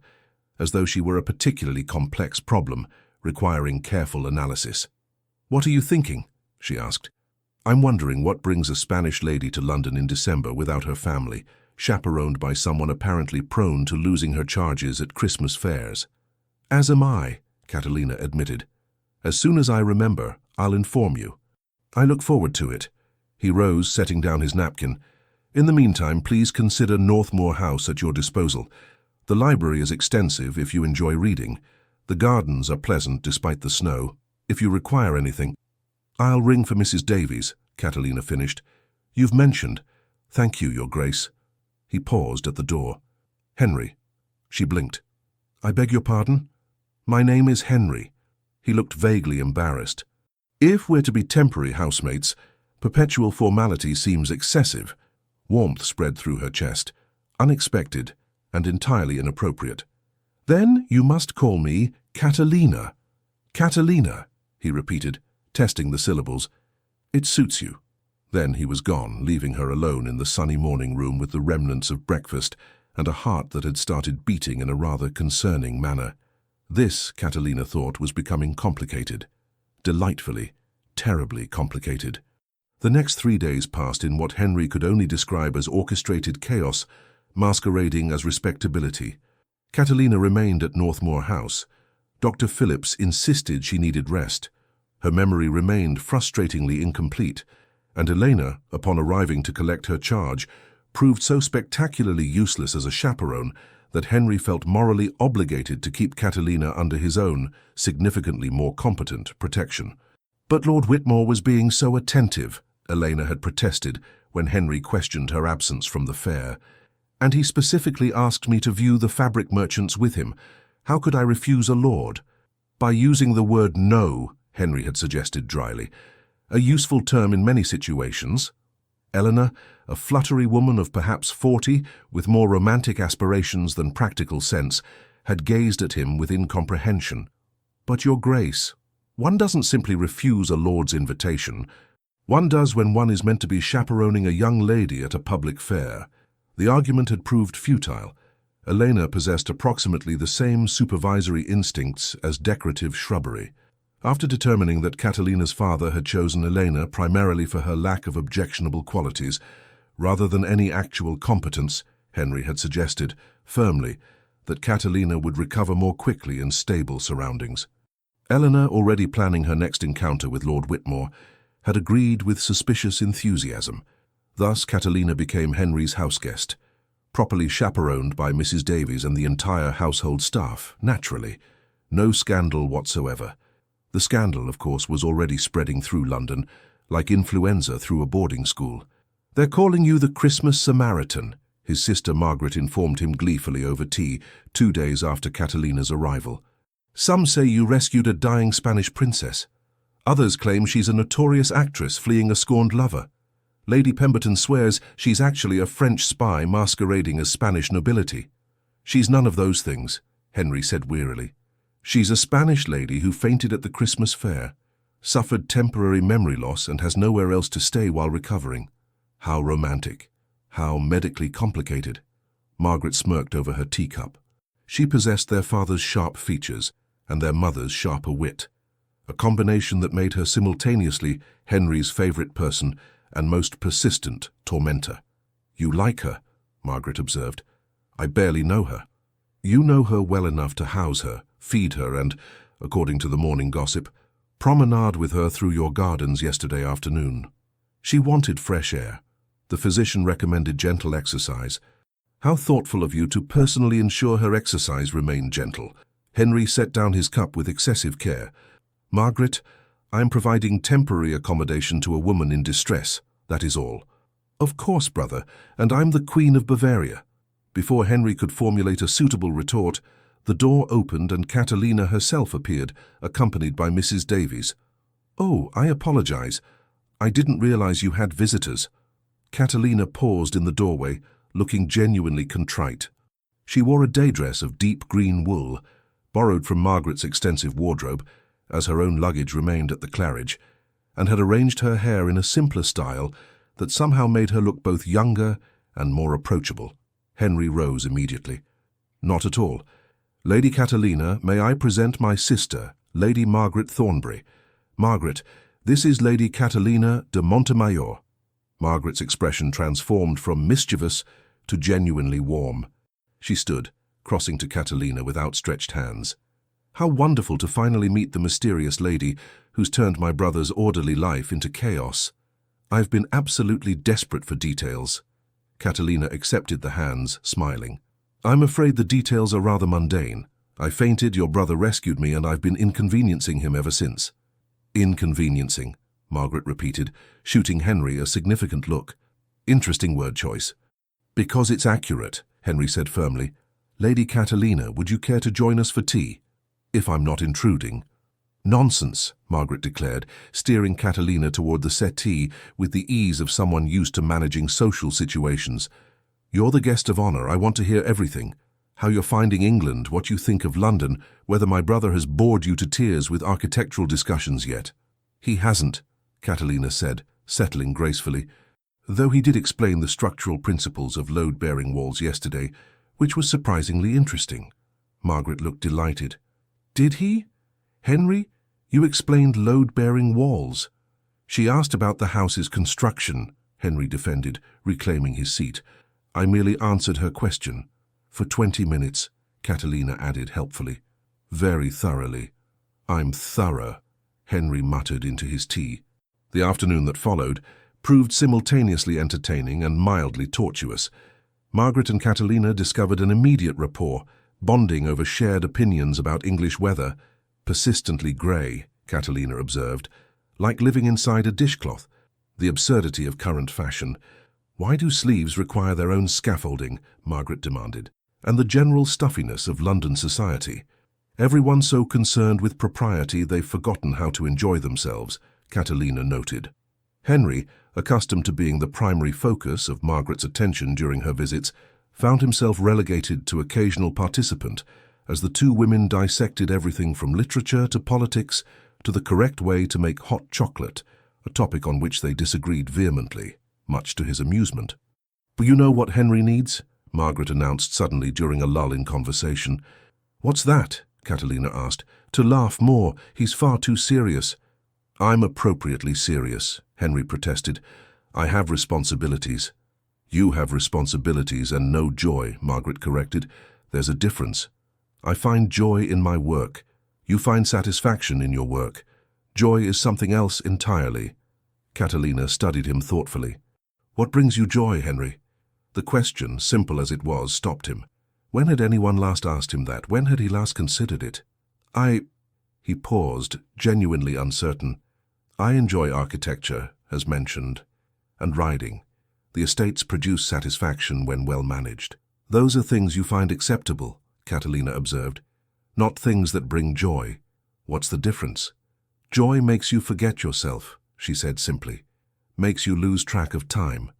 as though she were a particularly complex problem requiring careful analysis. "What are you thinking?" she asked. "I'm wondering what brings a Spanish lady to London in December without her family, chaperoned by someone apparently prone to losing her charges at Christmas fairs." "As am I," Catalina admitted. "As soon as I remember, I'll inform you." "I look forward to it." He rose, setting down his napkin. "In the meantime, please consider Northmoor House at your disposal. The library is extensive if you enjoy reading. The gardens are pleasant despite the snow. If you require anything—" "I'll ring for Mrs. Davies," Catalina finished. "You've mentioned—" "Thank you, Your Grace." He paused at the door. "Henry." She blinked. "I beg your pardon?" "My name is Henry." He looked vaguely embarrassed. "If we're to be temporary housemates, perpetual formality seems excessive." Warmth spread through her chest, unexpected and entirely inappropriate. "Then you must call me Catalina." "Catalina," he repeated, testing the syllables. "It suits you." Then he was gone, leaving her alone in the sunny morning room with the remnants of breakfast and a heart that had started beating in a rather concerning manner. This, Catalina thought, was becoming complicated. Delightfully, terribly complicated. The next 3 days passed in what Henry could only describe as orchestrated chaos, masquerading as respectability. Catalina remained at Northmoor House. Dr. Phillips insisted she needed rest. Her memory remained frustratingly incomplete, and Elena, upon arriving to collect her charge, proved so spectacularly useless as a chaperone that Henry felt morally obligated to keep Catalina under his own, significantly more competent, protection. "But Lord Whitmore was being so attentive," Elena had protested when Henry questioned her absence from the fair. "And he specifically asked me to view the fabric merchants with him. How could I refuse a lord?" "By using the word no," Henry had suggested dryly. "A useful term in many situations." Eleanor, a fluttery woman of perhaps 40, with more romantic aspirations than practical sense, had gazed at him with incomprehension. "But Your Grace, one doesn't simply refuse a lord's invitation. One does when one is meant to be chaperoning a young lady at a public fair." The argument had proved futile. Elena possessed approximately the same supervisory instincts as decorative shrubbery. After determining that Catalina's father had chosen Elena primarily for her lack of objectionable qualities, rather than any actual competence, Henry had suggested, firmly, that Catalina would recover more quickly in stable surroundings. Eleanor, already planning her next encounter with Lord Whitmore, had agreed with suspicious enthusiasm. Thus Catalina became Henry's houseguest, properly chaperoned by Mrs. Davies and the entire household staff, naturally. No scandal whatsoever. The scandal, of course, was already spreading through London, like influenza through a boarding school. "They're calling you the Christmas Samaritan," his sister Margaret informed him gleefully over tea 2 days after Catalina's arrival. "Some say you rescued a dying Spanish princess. Others claim she's a notorious actress fleeing a scorned lover. Lady Pemberton swears she's actually a French spy masquerading as Spanish nobility. She's none of those things. Henry said wearily. She's a Spanish lady who fainted at the Christmas fair, suffered temporary memory loss and has nowhere else to stay while recovering. How romantic. How medically complicated. Margaret smirked over her teacup. She possessed their father's sharp features and their mother's sharper wit, a combination that made her simultaneously Henry's favorite person and most persistent tormentor. You like her, Margaret observed. I barely know her. You know her well enough to house her, feed her and, according to the morning gossip, promenade with her through your gardens yesterday afternoon. She wanted fresh air. The physician recommended gentle exercise. How thoughtful of you to personally ensure her exercise remained gentle. Henry set down his cup with excessive care. Margaret, I am providing temporary accommodation to a woman in distress, that is all. Of course, brother, and I'm the Queen of Bavaria. Before Henry could formulate a suitable retort, the door opened and Catalina herself appeared, accompanied by Mrs. Davies. Oh, I apologize. I didn't realize you had visitors. Catalina paused in the doorway, looking genuinely contrite. She wore a day dress of deep green wool, borrowed from Margaret's extensive wardrobe, as her own luggage remained at the Claridge, and had arranged her hair in a simpler style that somehow made her look both younger and more approachable. Henry rose immediately. Not at all. Lady Catalina, may I present my sister, Lady Margaret Thornbury. Margaret, this is Lady Catalina de Montemayor. Margaret's expression transformed from mischievous to genuinely warm. She stood, crossing to Catalina with outstretched hands. How wonderful to finally meet the mysterious lady who's turned my brother's orderly life into chaos. I've been absolutely desperate for details. Catalina accepted the hands, smiling. I'm afraid the details are rather mundane. I fainted, your brother rescued me, and I've been inconveniencing him ever since. Inconveniencing, Margaret repeated, shooting Henry a significant look. Interesting word choice. Because it's accurate, Henry said firmly. Lady Catalina, would you care to join us for tea? If I'm not intruding. Nonsense, Margaret declared, steering Catalina toward the settee with the ease of someone used to managing social situations. You're the guest of honor. I want to hear everything. How you're finding England, what you think of London, whether my brother has bored you to tears with architectural discussions yet. He hasn't, Catalina said, settling gracefully, though he did explain the structural principles of load-bearing walls yesterday, which was surprisingly interesting. Margaret looked delighted. Did he? Henry, you explained load-bearing walls. She asked about the house's construction, Henry defended, reclaiming his seat. I merely answered her question. For 20 minutes, Catalina added helpfully. Very thoroughly. I'm thorough, Henry muttered into his tea. The afternoon that followed proved simultaneously entertaining and mildly tortuous. Margaret and Catalina discovered an immediate rapport, bonding over shared opinions about English weather. Persistently grey, Catalina observed, like living inside a dishcloth. The absurdity of current fashion. Why do sleeves require their own scaffolding, Margaret demanded, and the general stuffiness of London society. Everyone so concerned with propriety they've forgotten how to enjoy themselves, Catalina noted. Henry, accustomed to being the primary focus of Margaret's attention during her visits, found himself relegated to occasional participant as the two women dissected everything from literature to politics to the correct way to make hot chocolate, a topic on which they disagreed vehemently, much to his amusement. "But you know what Henry needs?" Margaret announced suddenly during a lull in conversation. "What's that?" Catalina asked. "To laugh more. He's far too serious." "I'm appropriately serious," Henry protested. "I have responsibilities." "You have responsibilities and no joy," Margaret corrected. "There's a difference. I find joy in my work. You find satisfaction in your work. Joy is something else entirely." Catalina studied him thoughtfully. "What brings you joy, Henry?" The question, simple as it was, stopped him. When had anyone last asked him that? When had he last considered it? He paused, genuinely uncertain. "I enjoy architecture, as mentioned, and riding. The estates produce satisfaction when well managed." "Those are things you find acceptable," Catalina observed. "Not things that bring joy. What's the difference?" "Joy makes you forget yourself," she said simply. "Makes you lose track of time.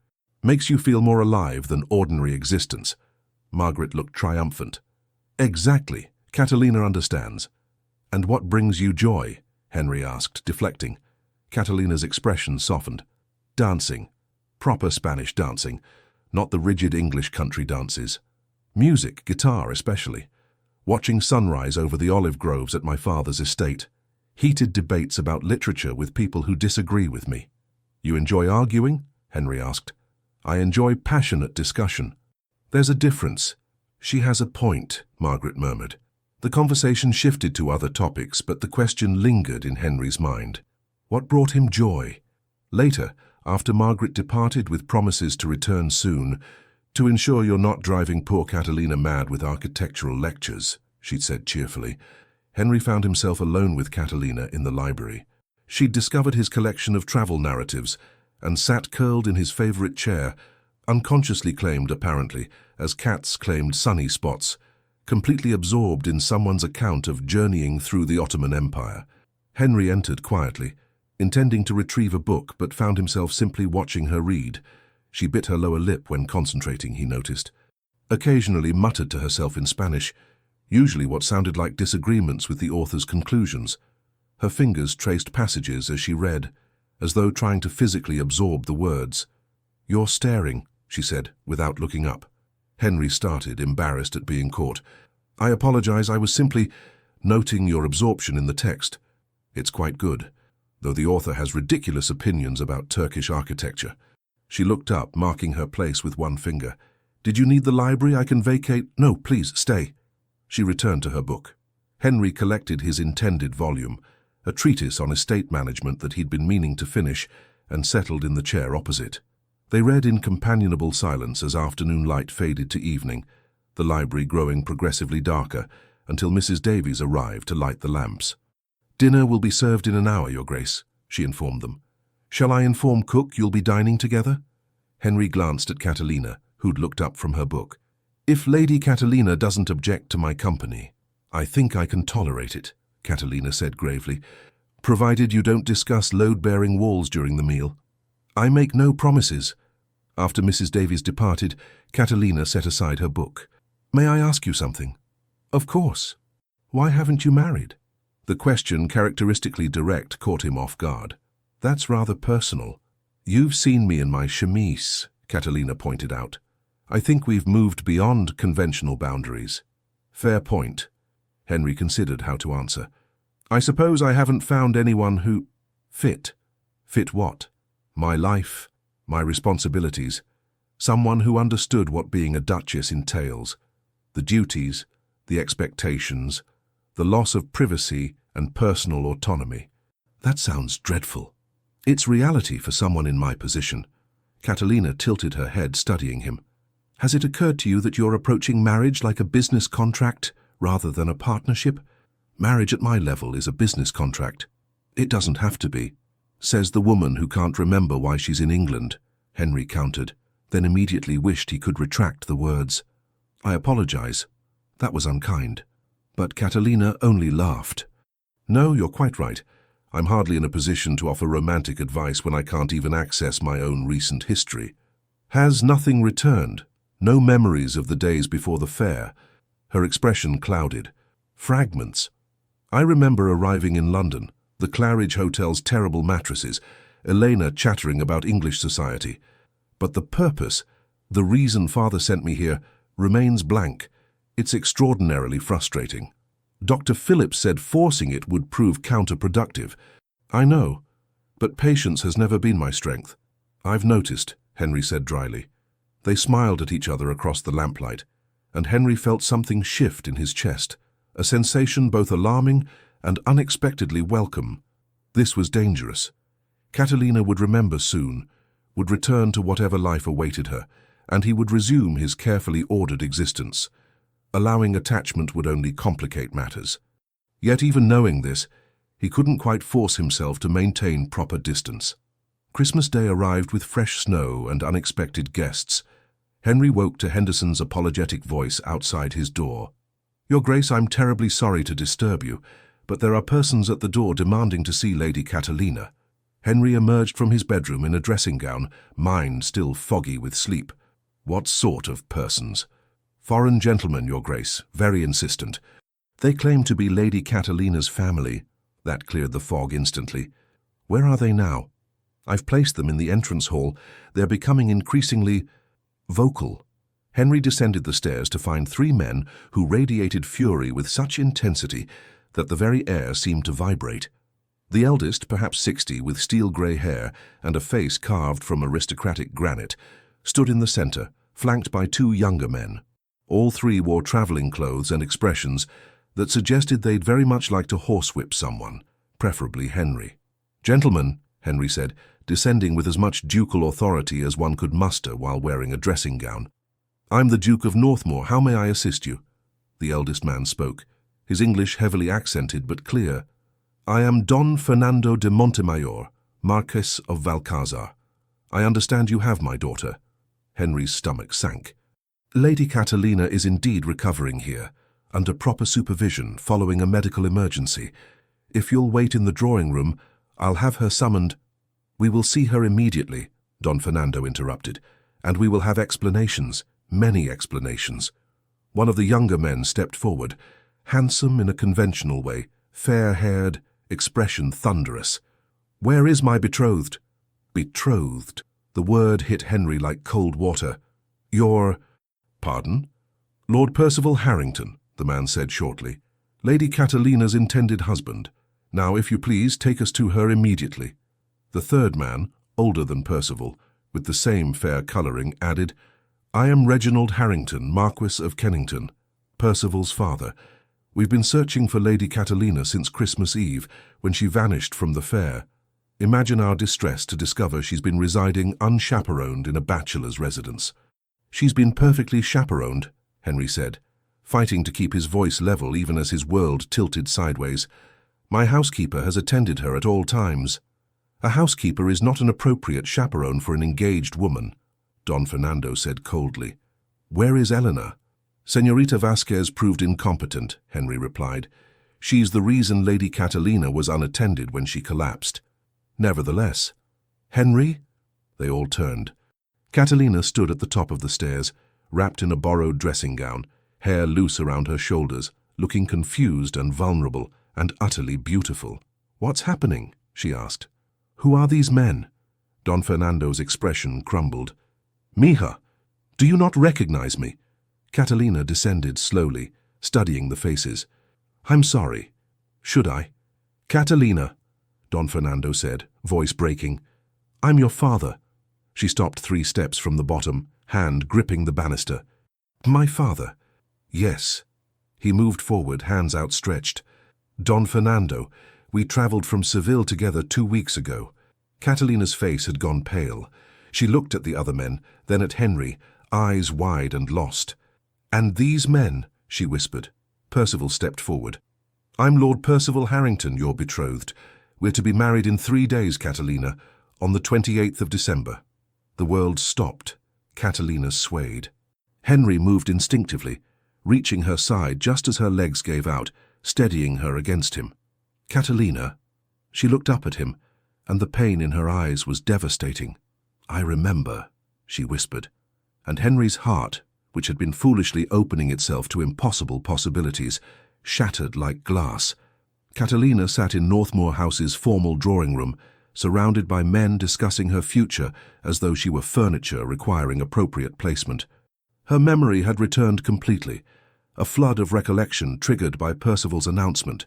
Makes you feel more alive than ordinary existence." Margaret looked triumphant. "Exactly," Catalina understands. And what brings you joy? Henry asked, deflecting. Catalina's expression softened. Dancing. Proper Spanish dancing, not the rigid English country dances. Music, guitar especially. Watching sunrise over the olive groves at my father's estate. Heated debates about literature with people who disagree with me. You enjoy arguing? Henry asked. I enjoy passionate discussion. There's a difference. She has a point, Margaret murmured. The conversation shifted to other topics, but the question lingered in Henry's mind. What brought him joy? Later, after Margaret departed with promises to return soon, to ensure you're not driving poor Catalina mad with architectural lectures, she'd said cheerfully, Henry found himself alone with Catalina in the library. She'd discovered his collection of travel narratives and sat curled in his favorite chair, unconsciously claimed apparently, as cats claimed sunny spots, completely absorbed in someone's account of journeying through the Ottoman Empire. Henry entered quietly, intending to retrieve a book, but found himself simply watching her read. She bit her lower lip when concentrating, he noticed. Occasionally muttered to herself in Spanish, usually what sounded like disagreements with the author's conclusions. Her fingers traced passages as she read, as though trying to physically absorb the words. You're staring, she said, without looking up. Henry started, embarrassed at being caught. I apologize, I was simply noting your absorption in the text. It's quite good, though the author has ridiculous opinions about Turkish architecture. She looked up, marking her place with one finger. Did you need the library? I can vacate. No, please, stay. She returned to her book. Henry collected his intended volume, a treatise on estate management that he'd been meaning to finish, and settled in the chair opposite. They read in companionable silence as afternoon light faded to evening, the library growing progressively darker until Mrs. Davies arrived to light the lamps. Dinner will be served in an hour, Your Grace, she informed them. Shall I inform cook you'll be dining together? Henry glanced at Catalina, who'd looked up from her book. If Lady Catalina doesn't object to my company, I think I can tolerate it, Catalina said gravely, provided you don't discuss load-bearing walls during the meal. I make no promises. After Mrs. Davies departed, Catalina set aside her book. May I ask you something? Of course. Why haven't you married? The question, characteristically direct, caught him off guard. That's rather personal. You've seen me in my chemise, Catalina pointed out. I think we've moved beyond conventional boundaries. Fair point. Henry considered how to answer. I suppose I haven't found anyone who... Fit. Fit what? My life, my responsibilities. Someone who understood what being a duchess entails. The duties, the expectations, the loss of privacy and personal autonomy. That sounds dreadful. It's reality for someone in my position. Catalina tilted her head, studying him. Has it occurred to you that you're approaching marriage like a business contract rather than a partnership? Marriage at my level is a business contract. It doesn't have to be, says the woman who can't remember why she's in England, Henry countered, then immediately wished he could retract the words. I apologize. That was unkind. But Catalina only laughed. No, you're quite right. I'm hardly in a position to offer romantic advice when I can't even access my own recent history. Has nothing returned? No memories of the days before the fair? Her expression clouded. Fragments. I remember arriving in London, the Claridge Hotel's terrible mattresses, Elena chattering about English society. But the purpose, the reason Father sent me here, remains blank. It's extraordinarily frustrating. Dr. Phillips said forcing it would prove counterproductive. I know, but patience has never been my strength. I've noticed, Henry said dryly. They smiled at each other across the lamplight, and Henry felt something shift in his chest, a sensation both alarming and unexpectedly welcome. This was dangerous. Catalina would remember soon, would return to whatever life awaited her, and he would resume his carefully ordered existence. Allowing attachment would only complicate matters. Yet even knowing this, he couldn't quite force himself to maintain proper distance. Christmas Day arrived with fresh snow and unexpected guests. Henry woke to Henderson's apologetic voice outside his door. Your Grace, I'm terribly sorry to disturb you, but there are persons at the door demanding to see Lady Catalina. Henry emerged from his bedroom in a dressing gown, mind still foggy with sleep. What sort of persons? Foreign gentlemen, Your Grace, very insistent. They claim to be Lady Catalina's family. That cleared the fog instantly. Where are they now? I've placed them in the entrance hall. They're becoming increasingly vocal. Henry descended the stairs to find three men who radiated fury with such intensity that the very air seemed to vibrate. The eldest, perhaps 60, with steel-grey hair and a face carved from aristocratic granite, stood in the center, flanked by two younger men. All three wore traveling clothes and expressions that suggested they'd very much like to horsewhip someone, preferably Henry. "Gentlemen," Henry said, descending with as much ducal authority as one could muster while wearing a dressing gown. "I'm the Duke of Northmoor. How may I assist you?" The eldest man spoke, his English heavily accented but clear. "I am Don Fernando de Montemayor, Marquess of Valcazar. I understand you have my daughter." Henry's stomach sank. "Lady Catalina is indeed recovering here, under proper supervision following a medical emergency. If you'll wait in the drawing room, I'll have her summoned." "We will see her immediately," Don Fernando interrupted, "and we will have explanations, many explanations." One of the younger men stepped forward, handsome in a conventional way, fair-haired, expression thunderous. "Where is my betrothed?" "Betrothed?" The word hit Henry like cold water. "Your—" "Pardon?" "Lord Percival Harrington," the man said shortly. "Lady Catalina's intended husband. Now, if you please, take us to her immediately." The third man, older than Percival, with the same fair colouring, added, "I am Reginald Harrington, Marquess of Kennington, Percival's father. We've been searching for Lady Catalina since Christmas Eve, when she vanished from the fair. Imagine our distress to discover she's been residing unchaperoned in a bachelor's residence." "She's been perfectly chaperoned," Henry said, fighting to keep his voice level even as his world tilted sideways. "My housekeeper has attended her at all times." "A housekeeper is not an appropriate chaperone for an engaged woman," Don Fernando said coldly. "Where is Eleanor?" "Señorita Vasquez proved incompetent," Henry replied. "She's the reason Lady Catalina was unattended when she collapsed." "Nevertheless—" "Henry?" They all turned. Catalina stood at the top of the stairs, wrapped in a borrowed dressing gown, hair loose around her shoulders, looking confused and vulnerable, and utterly beautiful. "What's happening?" she asked. "Who are these men?" Don Fernando's expression crumbled. "Mija, do you not recognize me?" Catalina descended slowly, studying the faces. "I'm sorry. Should I?" "Catalina," Don Fernando said, voice breaking. "I'm your father." She stopped 3 steps from the bottom, hand gripping the banister. "My father?" "Yes." He moved forward, hands outstretched. "Don Fernando, we travelled from Seville together 2 weeks ago." Catalina's face had gone pale. She looked at the other men, then at Henry, eyes wide and lost. "And these men," she whispered. Percival stepped forward. "I'm Lord Percival Harrington, your betrothed. We're to be married in 3 days, Catalina, on the 28th of December." The world stopped. Catalina swayed. Henry moved instinctively, reaching her side just as her legs gave out, steadying her against him. "Catalina?" She looked up at him, and the pain in her eyes was devastating. "I remember," she whispered, and Henry's heart, which had been foolishly opening itself to impossible possibilities, shattered like glass. Catalina sat in Northmoor House's formal drawing-room, surrounded by men discussing her future as though she were furniture requiring appropriate placement. Her memory had returned completely, a flood of recollection triggered by Percival's announcement.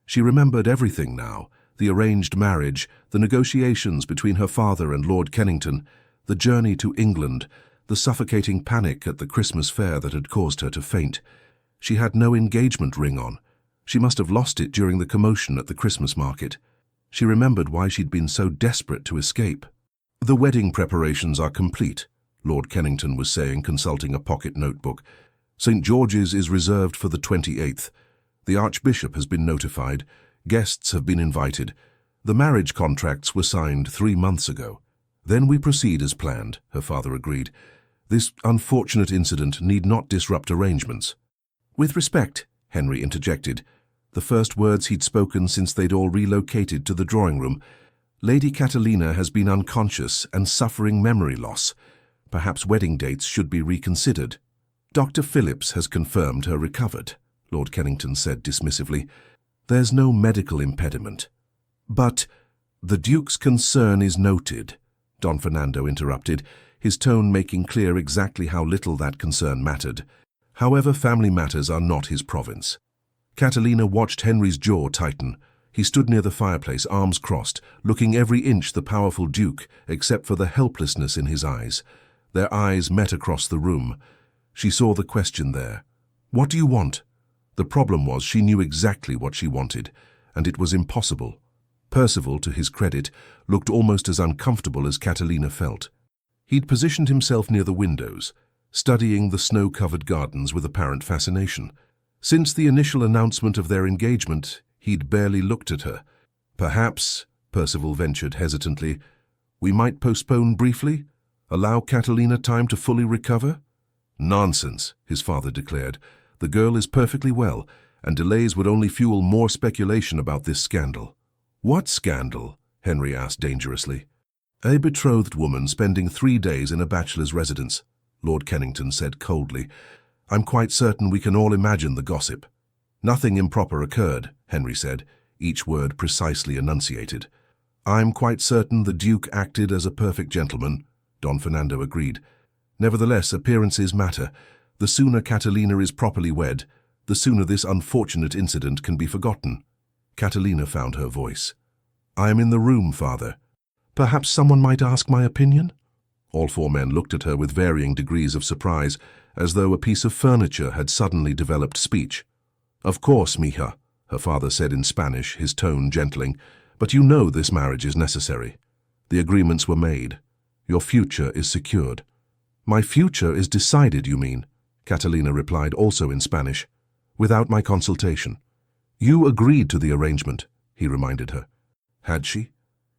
She remembered everything now, the arranged marriage, the negotiations between her father and Lord Kennington, the journey to England, the suffocating panic at the Christmas fair that had caused her to faint. She had no engagement ring on. She must have lost it during the commotion at the Christmas market. She remembered why she'd been so desperate to escape. "The wedding preparations are complete," Lord Kennington was saying, consulting a pocket notebook. "St. George's is reserved for the 28th. The Archbishop has been notified. Guests have been invited. The marriage contracts were signed 3 months ago." "Then we proceed as planned," her father agreed. "This unfortunate incident need not disrupt arrangements." "With respect," Henry interjected, the first words he'd spoken since they'd all relocated to the drawing-room. "Lady Catalina has been unconscious and suffering memory loss. Perhaps wedding dates should be reconsidered." "Dr. Phillips has confirmed her recovered," Lord Kennington said dismissively. "There's no medical impediment." "But the Duke's concern is noted," Don Fernando interrupted, his tone making clear exactly how little that concern mattered. However, family matters are not his province. Catalina watched Henry's jaw tighten. He stood near the fireplace, arms crossed, looking every inch the powerful Duke, except for the helplessness in his eyes. Their eyes met across the room. She saw the question there. "What do you want?" The problem was she knew exactly what she wanted, and it was impossible. Percival, to his credit, looked almost as uncomfortable as Catalina felt. He'd positioned himself near the windows, studying the snow-covered gardens with apparent fascination. Since the initial announcement of their engagement, he'd barely looked at her. "Perhaps," Percival ventured hesitantly, "we might postpone briefly? Allow Catalina time to fully recover?" "Nonsense," his father declared. "The girl is perfectly well, and delays would only fuel more speculation about this scandal." "What scandal?" Henry asked dangerously. "A betrothed woman spending 3 days in a bachelor's residence," Lord Kennington said coldly. "I'm quite certain we can all imagine the gossip." "Nothing improper occurred," Henry said, each word precisely enunciated. "I'm quite certain the Duke acted as a perfect gentleman," Don Fernando agreed. "Nevertheless, appearances matter. The sooner Catalina is properly wed, the sooner this unfortunate incident can be forgotten." Catalina found her voice. "I am in the room, Father. Perhaps someone might ask my opinion?" All 4 men looked at her with varying degrees of surprise, as though a piece of furniture had suddenly developed speech. "Of course, mija," her father said in Spanish, his tone gentling, "but you know this marriage is necessary. The agreements were made. Your future is secured." "My future is decided, you mean?" Catalina replied, also in Spanish. "Without my consultation." "You agreed to the arrangement," he reminded her. Had she?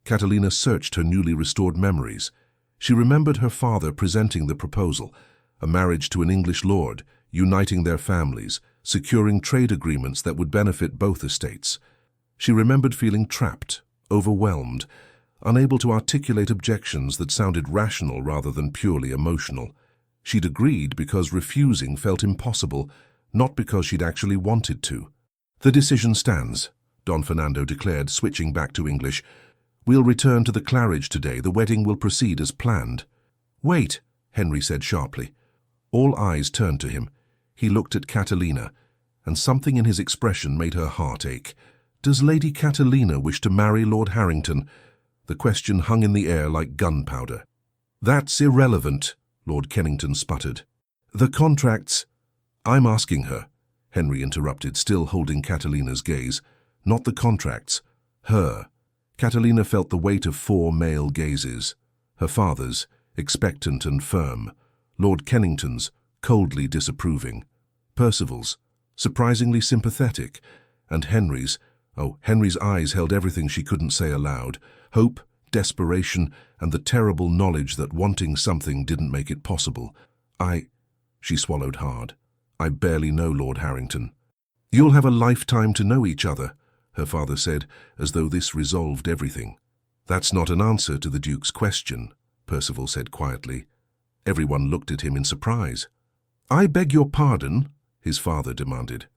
Catalina searched her newly restored memories. She remembered her father presenting the proposal, a marriage to an English lord, uniting their families, securing trade agreements that would benefit both estates. She remembered feeling trapped, overwhelmed, unable to articulate objections that sounded rational rather than purely emotional. She'd agreed because refusing felt impossible, not because she'd actually wanted to. "The decision stands," Don Fernando declared, switching back to English. "We'll return to the Claridge today. The wedding will proceed as planned." "Wait," Henry said sharply. All eyes turned to him. He looked at Catalina, and something in his expression made her heart ache. "Does Lady Catalina wish to marry Lord Harrington?" The question hung in the air like gunpowder. "That's irrelevant," Lord Kennington sputtered. "The contracts—" "I'm asking her," Henry interrupted, still holding Catalina's gaze. "Not the contracts. Her." Catalina felt the weight of 4 male gazes. Her father's, expectant and firm. Lord Kennington's, coldly disapproving. Percival's, surprisingly sympathetic. And Henry's eyes held everything she couldn't say aloud. Hope, desperation, and the terrible knowledge that wanting something didn't make it possible. She swallowed hard. "I barely know Lord Harrington." "You'll have a lifetime to know each other," her father said, as though this resolved everything. "That's not an answer to the Duke's question," Percival said quietly. Everyone looked at him in surprise. "I beg your pardon?" his father demanded.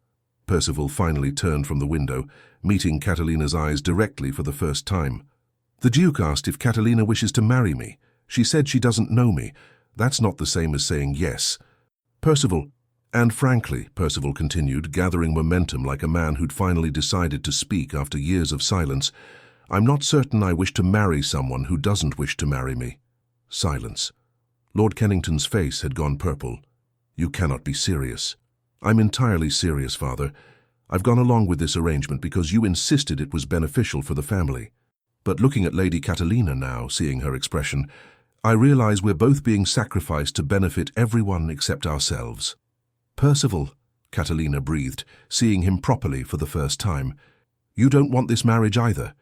Percival finally turned from the window, meeting Catalina's eyes directly for the first time. "The Duke asked if Catalina wishes to marry me. She said she doesn't know me. That's not the same as saying yes." "Percival, and frankly," Percival continued, gathering momentum like a man who'd finally decided to speak after years of silence, "I'm not certain I wish to marry someone who doesn't wish to marry me." Silence. Lord Kennington's face had gone purple. "You cannot be serious." "I'm entirely serious, Father. I've gone along with this arrangement because you insisted it was beneficial for the family. But looking at Lady Catalina now, seeing her expression, I realize we're both being sacrificed to benefit everyone except ourselves." "Percival," Catalina breathed, seeing him properly for the first time. "You don't want this marriage either?"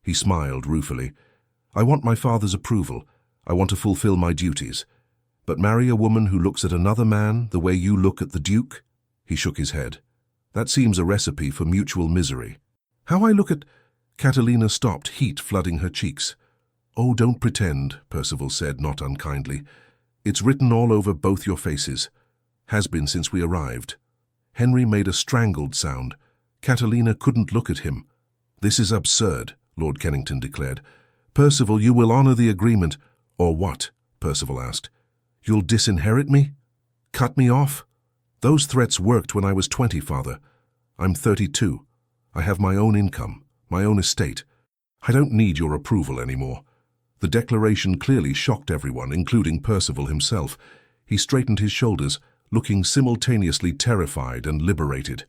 He smiled ruefully. "I want my father's approval. I want to fulfill my duties. But marry a woman who looks at another man the way you look at the Duke?" He shook his head. "That seems a recipe for mutual misery." "How I look at—" Catalina stopped, heat flooding her cheeks. "Oh, don't pretend," Percival said, not unkindly. "It's written all over both your faces. Has been since we arrived." Henry made a strangled sound. Catalina couldn't look at him. "This is absurd," Lord Kennington declared. "Percival, you will honor the agreement." "Or what?" Percival asked. "You'll disinherit me? Cut me off?" "Those threats worked when I was 20, Father. I'm 32. I have my own income, my own estate. I don't need your approval anymore." The declaration clearly shocked everyone, including Percival himself. He straightened his shoulders, looking simultaneously terrified and liberated.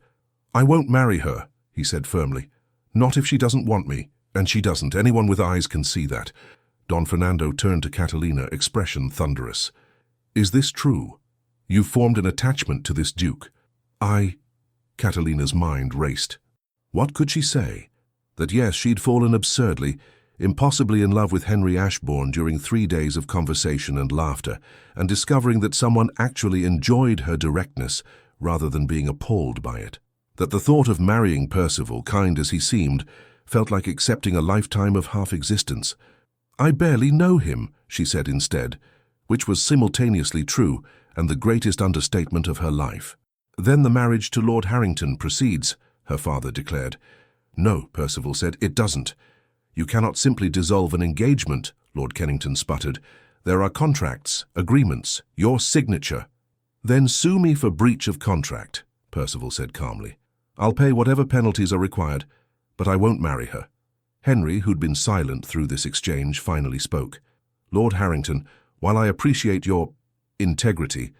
"I won't marry her," he said firmly. "Not if she doesn't want me, and she doesn't. Anyone with eyes can see that." Don Fernando turned to Catalina, expression thunderous. "Is this true? You've formed an attachment to this duke?" Catalina's mind raced. What could she say? That yes, she'd fallen absurdly, impossibly in love with Henry Ashbourne during 3 days of conversation and laughter, and discovering that someone actually enjoyed her directness rather than being appalled by it. That the thought of marrying Percival, kind as he seemed, felt like accepting a lifetime of half-existence. "I barely know him," she said instead, which was simultaneously true and the greatest understatement of her life. "Then the marriage to Lord Harrington proceeds," her father declared. "No," Percival said, "it doesn't." "You cannot simply dissolve an engagement," Lord Kennington sputtered. "There are contracts, agreements, your signature." "Then sue me for breach of contract," Percival said calmly. "I'll pay whatever penalties are required, but I won't marry her." Henry, who'd been silent through this exchange, finally spoke. "Lord Harrington, while I appreciate your integrity,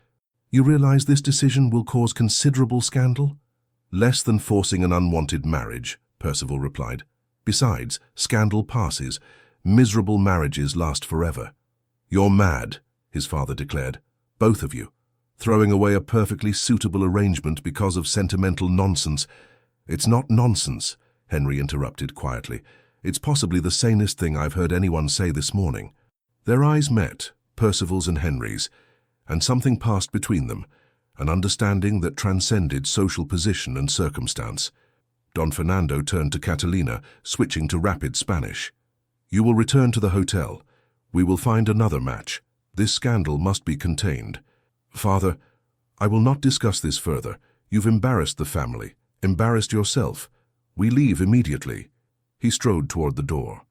you realize this decision will cause considerable scandal?" "Less than forcing an unwanted marriage," Percival replied. "Besides, scandal passes. Miserable marriages last forever." "You're mad," his father declared. "Both of you. Throwing away a perfectly suitable arrangement because of sentimental nonsense." "It's not nonsense," Henry interrupted quietly. "It's possibly the sanest thing I've heard anyone say this morning." Their eyes met, Percival's and Henry's, and something passed between them, an understanding that transcended social position and circumstance. Don Fernando turned to Catalina, switching to rapid Spanish. "You will return to the hotel. We will find another match. This scandal must be contained." "Father, I will not discuss this further. You've embarrassed the family, embarrassed yourself. We leave immediately." He strode toward the door.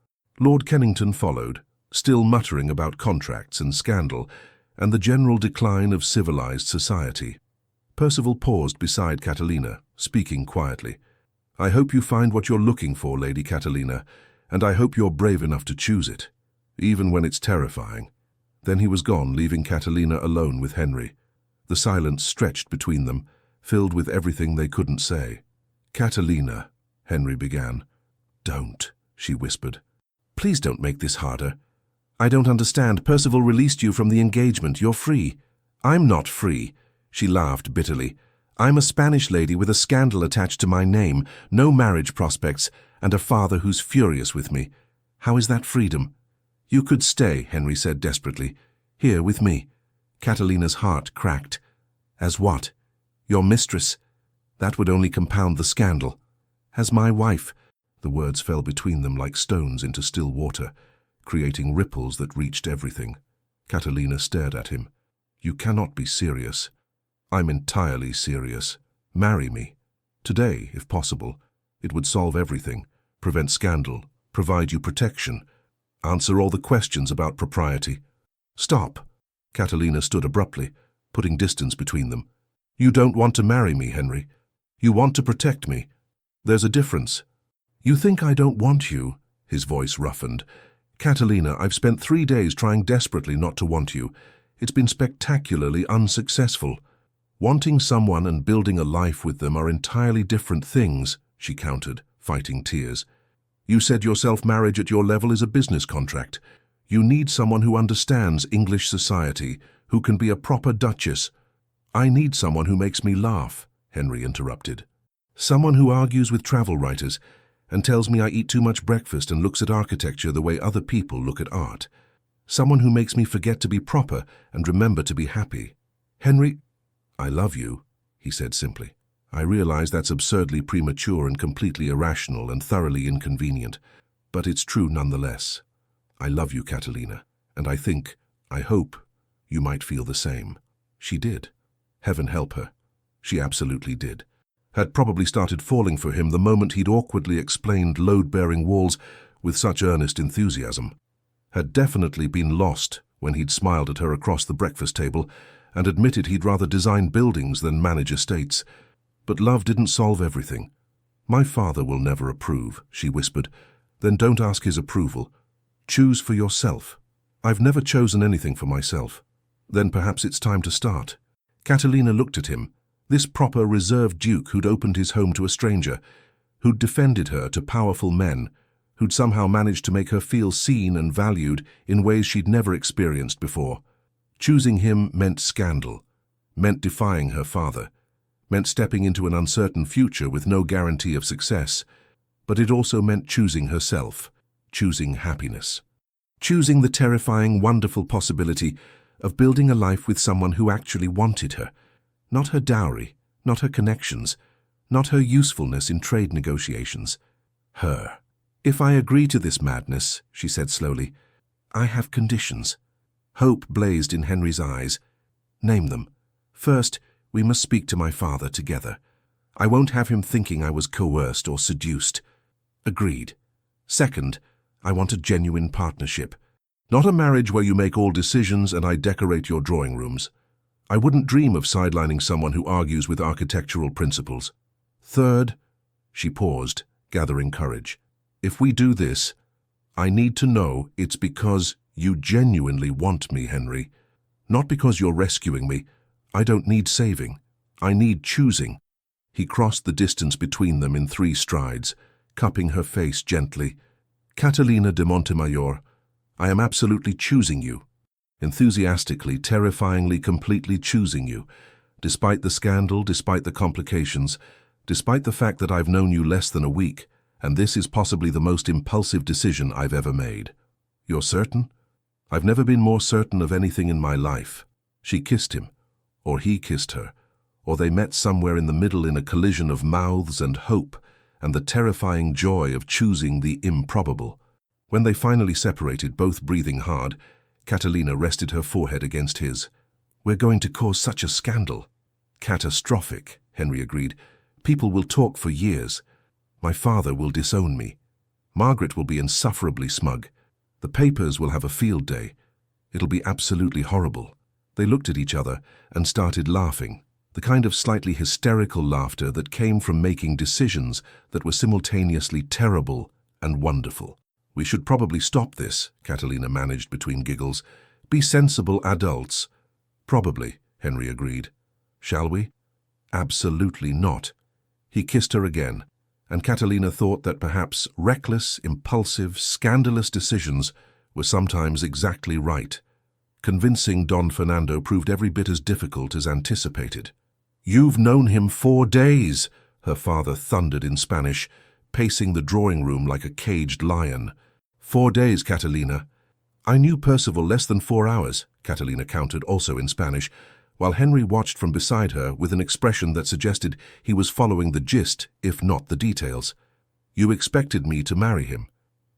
Lord Kennington followed, still muttering about contracts and scandal, and the general decline of civilized society. Percival paused beside Catalina, speaking quietly. "I hope you find what you're looking for, Lady Catalina, and I hope you're brave enough to choose it, even when it's terrifying." Then he was gone, leaving Catalina alone with Henry. The silence stretched between them, filled with everything they couldn't say. "Catalina," Henry began. "Don't," she whispered. "Please don't make this harder. I don't understand. Percival released you from the engagement. You're free." "I'm not free," she laughed bitterly. "I'm a Spanish lady with a scandal attached to my name, no marriage prospects, and a father who's furious with me. How is that freedom?" "You could stay," Henry said desperately. "Here with me." Catalina's heart cracked. "As what? Your mistress? That would only compound the scandal." "As my wife." The words fell between them like stones into still water, creating ripples that reached everything. Catalina stared at him. "You cannot be serious." "I'm entirely serious. Marry me. Today, if possible. It would solve everything, prevent scandal, provide you protection, answer all the questions about propriety." "Stop." Catalina stood abruptly, putting distance between them. "You don't want to marry me, Henry. You want to protect me. There's a difference." "You think I don't want you?" His voice roughened. "Catalina, I've spent 3 days trying desperately not to want you. It's been spectacularly unsuccessful." "Wanting someone and building a life with them are entirely different things," she countered, fighting tears. "You said yourself marriage at your level is a business contract. You need someone who understands English society, who can be a proper duchess." "I need someone who makes me laugh," Henry interrupted. "Someone who argues with travel writers and tells me I eat too much breakfast and looks at architecture the way other people look at art. Someone who makes me forget to be proper and remember to be happy." "Henry, I love you," he said simply. "I realize that's absurdly premature and completely irrational and thoroughly inconvenient, but it's true nonetheless. I love you, Catalina, and I hope, you might feel the same." She did. Heaven help her. She absolutely did. Had probably started falling for him the moment he'd awkwardly explained load-bearing walls with such earnest enthusiasm. Had definitely been lost when he'd smiled at her across the breakfast table and admitted he'd rather design buildings than manage estates. But love didn't solve everything. "My father will never approve," she whispered. "Then don't ask his approval. Choose for yourself." "I've never chosen anything for myself." "Then perhaps it's time to start." Catalina looked at him, this proper reserved duke who'd opened his home to a stranger, who'd defended her to powerful men, who'd somehow managed to make her feel seen and valued in ways she'd never experienced before. Choosing him meant scandal, meant defying her father, meant stepping into an uncertain future with no guarantee of success, but it also meant choosing herself, choosing happiness. Choosing the terrifying, wonderful possibility of building a life with someone who actually wanted her. Not her dowry, not her connections, not her usefulness in trade negotiations. Her. "If I agree to this madness," she said slowly, "I have conditions." Hope blazed in Henry's eyes. "Name them." "First, we must speak to my father together. I won't have him thinking I was coerced or seduced." "Agreed." "Second, I want a genuine partnership. Not a marriage where you make all decisions and I decorate your drawing rooms. I wouldn't dream of sidelining someone who argues with architectural principles." "Third," she paused, gathering courage, "if we do this, I need to know it's because you genuinely want me, Henry. Not because you're rescuing me. I don't need saving. I need choosing." He crossed the distance between them in 3 strides, cupping her face gently. "Catalina de Montemayor, I am absolutely choosing you. Enthusiastically, terrifyingly, completely choosing you. Despite the scandal, despite the complications, despite the fact that I've known you less than a week, and this is possibly the most impulsive decision I've ever made." "You're certain?" "I've never been more certain of anything in my life." She kissed him, or he kissed her, or they met somewhere in the middle in a collision of mouths and hope and the terrifying joy of choosing the improbable. When they finally separated, both breathing hard, Catalina rested her forehead against his. "We're going to cause such a scandal." "Catastrophic," Henry agreed. "People will talk for years. My father will disown me. Margaret will be insufferably smug. The papers will have a field day. It'll be absolutely horrible." They looked at each other and started laughing, the kind of slightly hysterical laughter that came from making decisions that were simultaneously terrible and wonderful. "We should probably stop this," Catalina managed between giggles. "Be sensible adults." "Probably," Henry agreed. "Shall we?" "Absolutely not." He kissed her again, and Catalina thought that perhaps reckless, impulsive, scandalous decisions were sometimes exactly right. Convincing Don Fernando proved every bit as difficult as anticipated. "You've known him 4 days," her father thundered in Spanish, pacing the drawing room like a caged lion. "4 days, Catalina." "I knew Percival less than 4 hours," Catalina countered, also in Spanish, while Henry watched from beside her with an expression that suggested he was following the gist, if not the details. "You expected me to marry him.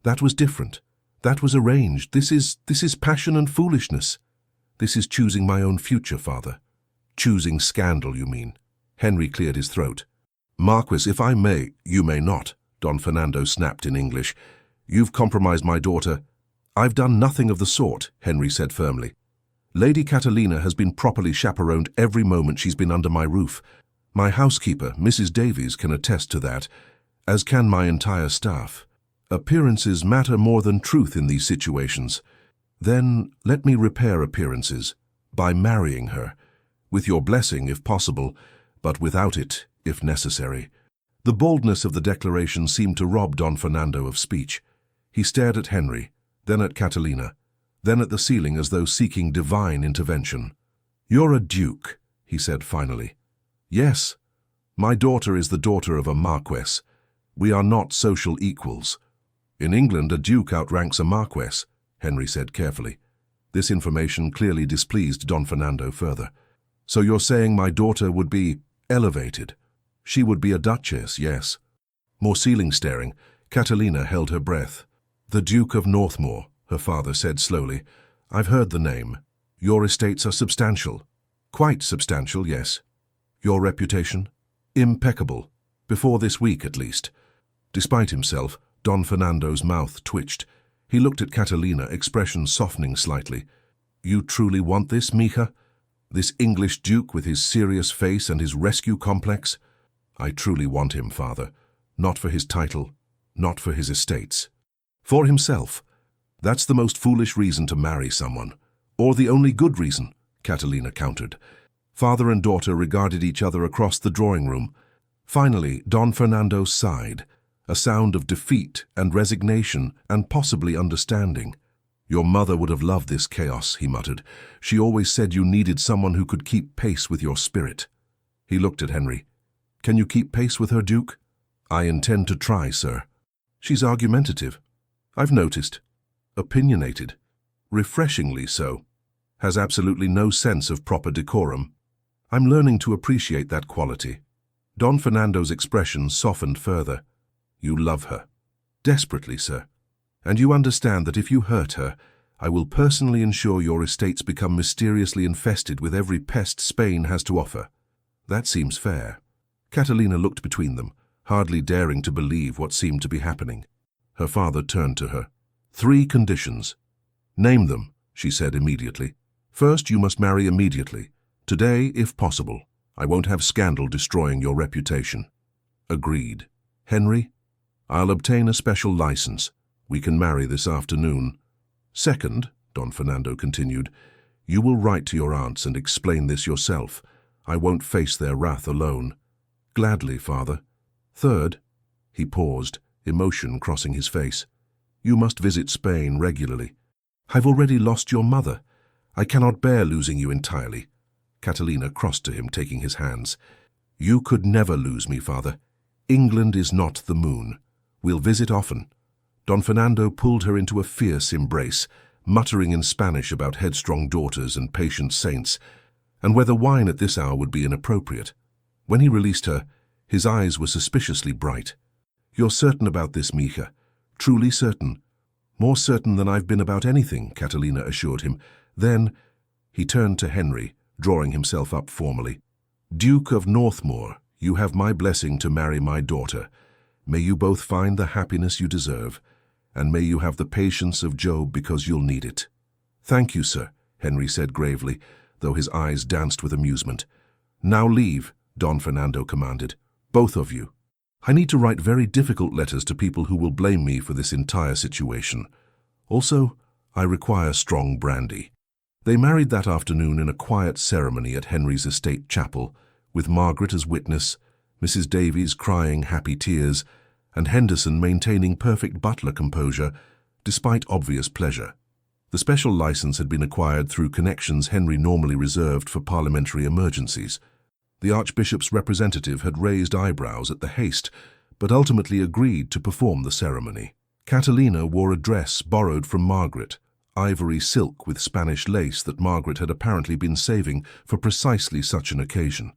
That was different. That was arranged. This is passion and foolishness. This is choosing my own future, father." "Choosing scandal, you mean?" Henry cleared his throat. "Marquis, if I may—" "You may not," Don Fernando snapped in English. "You've compromised my daughter." "I've done nothing of the sort," Henry said firmly. "Lady Catalina has been properly chaperoned every moment she's been under my roof. My housekeeper, Mrs. Davies, can attest to that, as can my entire staff. Appearances matter more than truth in these situations. Then let me repair appearances by marrying her, with your blessing if possible, but without it if necessary." The boldness of the declaration seemed to rob Don Fernando of speech. He stared at Henry, then at Catalina, then at the ceiling as though seeking divine intervention. "You're a duke," he said finally. "Yes, my daughter is the daughter of a marquess. We are not social equals." "In England, a duke outranks a marquess," Henry said carefully. This information clearly displeased Don Fernando further. "So you're saying my daughter would be elevated? She would be a duchess, yes." More ceiling staring, Catalina held her breath. "The Duke of Northmoor," her father said slowly. "I've heard the name. Your estates are substantial." "Quite substantial, yes." Your reputation? Impeccable. Before this week, at least. Despite himself, Don Fernando's mouth twitched. He looked at Catalina, expression softening slightly. You truly want this, mija? This English duke with his serious face and his rescue complex? I truly want him, father. Not for his title, not for his estates. For himself. That's the most foolish reason to marry someone. Or the only good reason, Catalina countered. Father and daughter regarded each other across the drawing room. Finally, Don Fernando sighed, a sound of defeat and resignation and possibly understanding. Your mother would have loved this chaos, he muttered. She always said you needed someone who could keep pace with your spirit. He looked at Henry. Can you keep pace with her, Duke? I intend to try, sir. She's argumentative. I've noticed. Opinionated. Refreshingly so. Has absolutely no sense of proper decorum. I'm learning to appreciate that quality. Don Fernando's expression softened further. You love her. Desperately, sir. And you understand that if you hurt her, I will personally ensure your estates become mysteriously infested with every pest Spain has to offer. That seems fair. Catalina looked between them, hardly daring to believe what seemed to be happening. Her father turned to her. 3 conditions. Name them, she said immediately. First, you must marry immediately. Today, if possible. I won't have scandal destroying your reputation. Agreed. Henry, I'll obtain a special license. We can marry this afternoon. Second, Don Fernando continued, you will write to your aunts and explain this yourself. I won't face their wrath alone. Gladly, father. Third, he paused, emotion crossing his face. You must visit Spain regularly. I've already lost your mother. I cannot bear losing you entirely. Catalina crossed to him, taking his hands. You could never lose me, father. England is not the moon. We'll visit often. Don Fernando pulled her into a fierce embrace, muttering in Spanish about headstrong daughters and patient saints, and whether wine at this hour would be inappropriate. When he released her, his eyes were suspiciously bright. You're certain about this, mija? Truly certain? More certain than I've been about anything, Catalina assured him. Then he turned to Henry, drawing himself up formally. Duke of Northmoor, you have my blessing to marry my daughter. May you both find the happiness you deserve, and may you have the patience of Job because you'll need it. Thank you, sir, Henry said gravely, though his eyes danced with amusement. Now leave, Don Fernando commanded. Both of you. I need to write very difficult letters to people who will blame me for this entire situation. Also, I require strong brandy. They married that afternoon in a quiet ceremony at Henry's estate chapel, with Margaret as witness, Mrs. Davies crying happy tears, and Henderson maintaining perfect butler composure, despite obvious pleasure. The special license had been acquired through connections Henry normally reserved for parliamentary emergencies. The Archbishop's representative had raised eyebrows at the haste, but ultimately agreed to perform the ceremony. Catalina wore a dress borrowed from Margaret, ivory silk with Spanish lace that Margaret had apparently been saving for precisely such an occasion.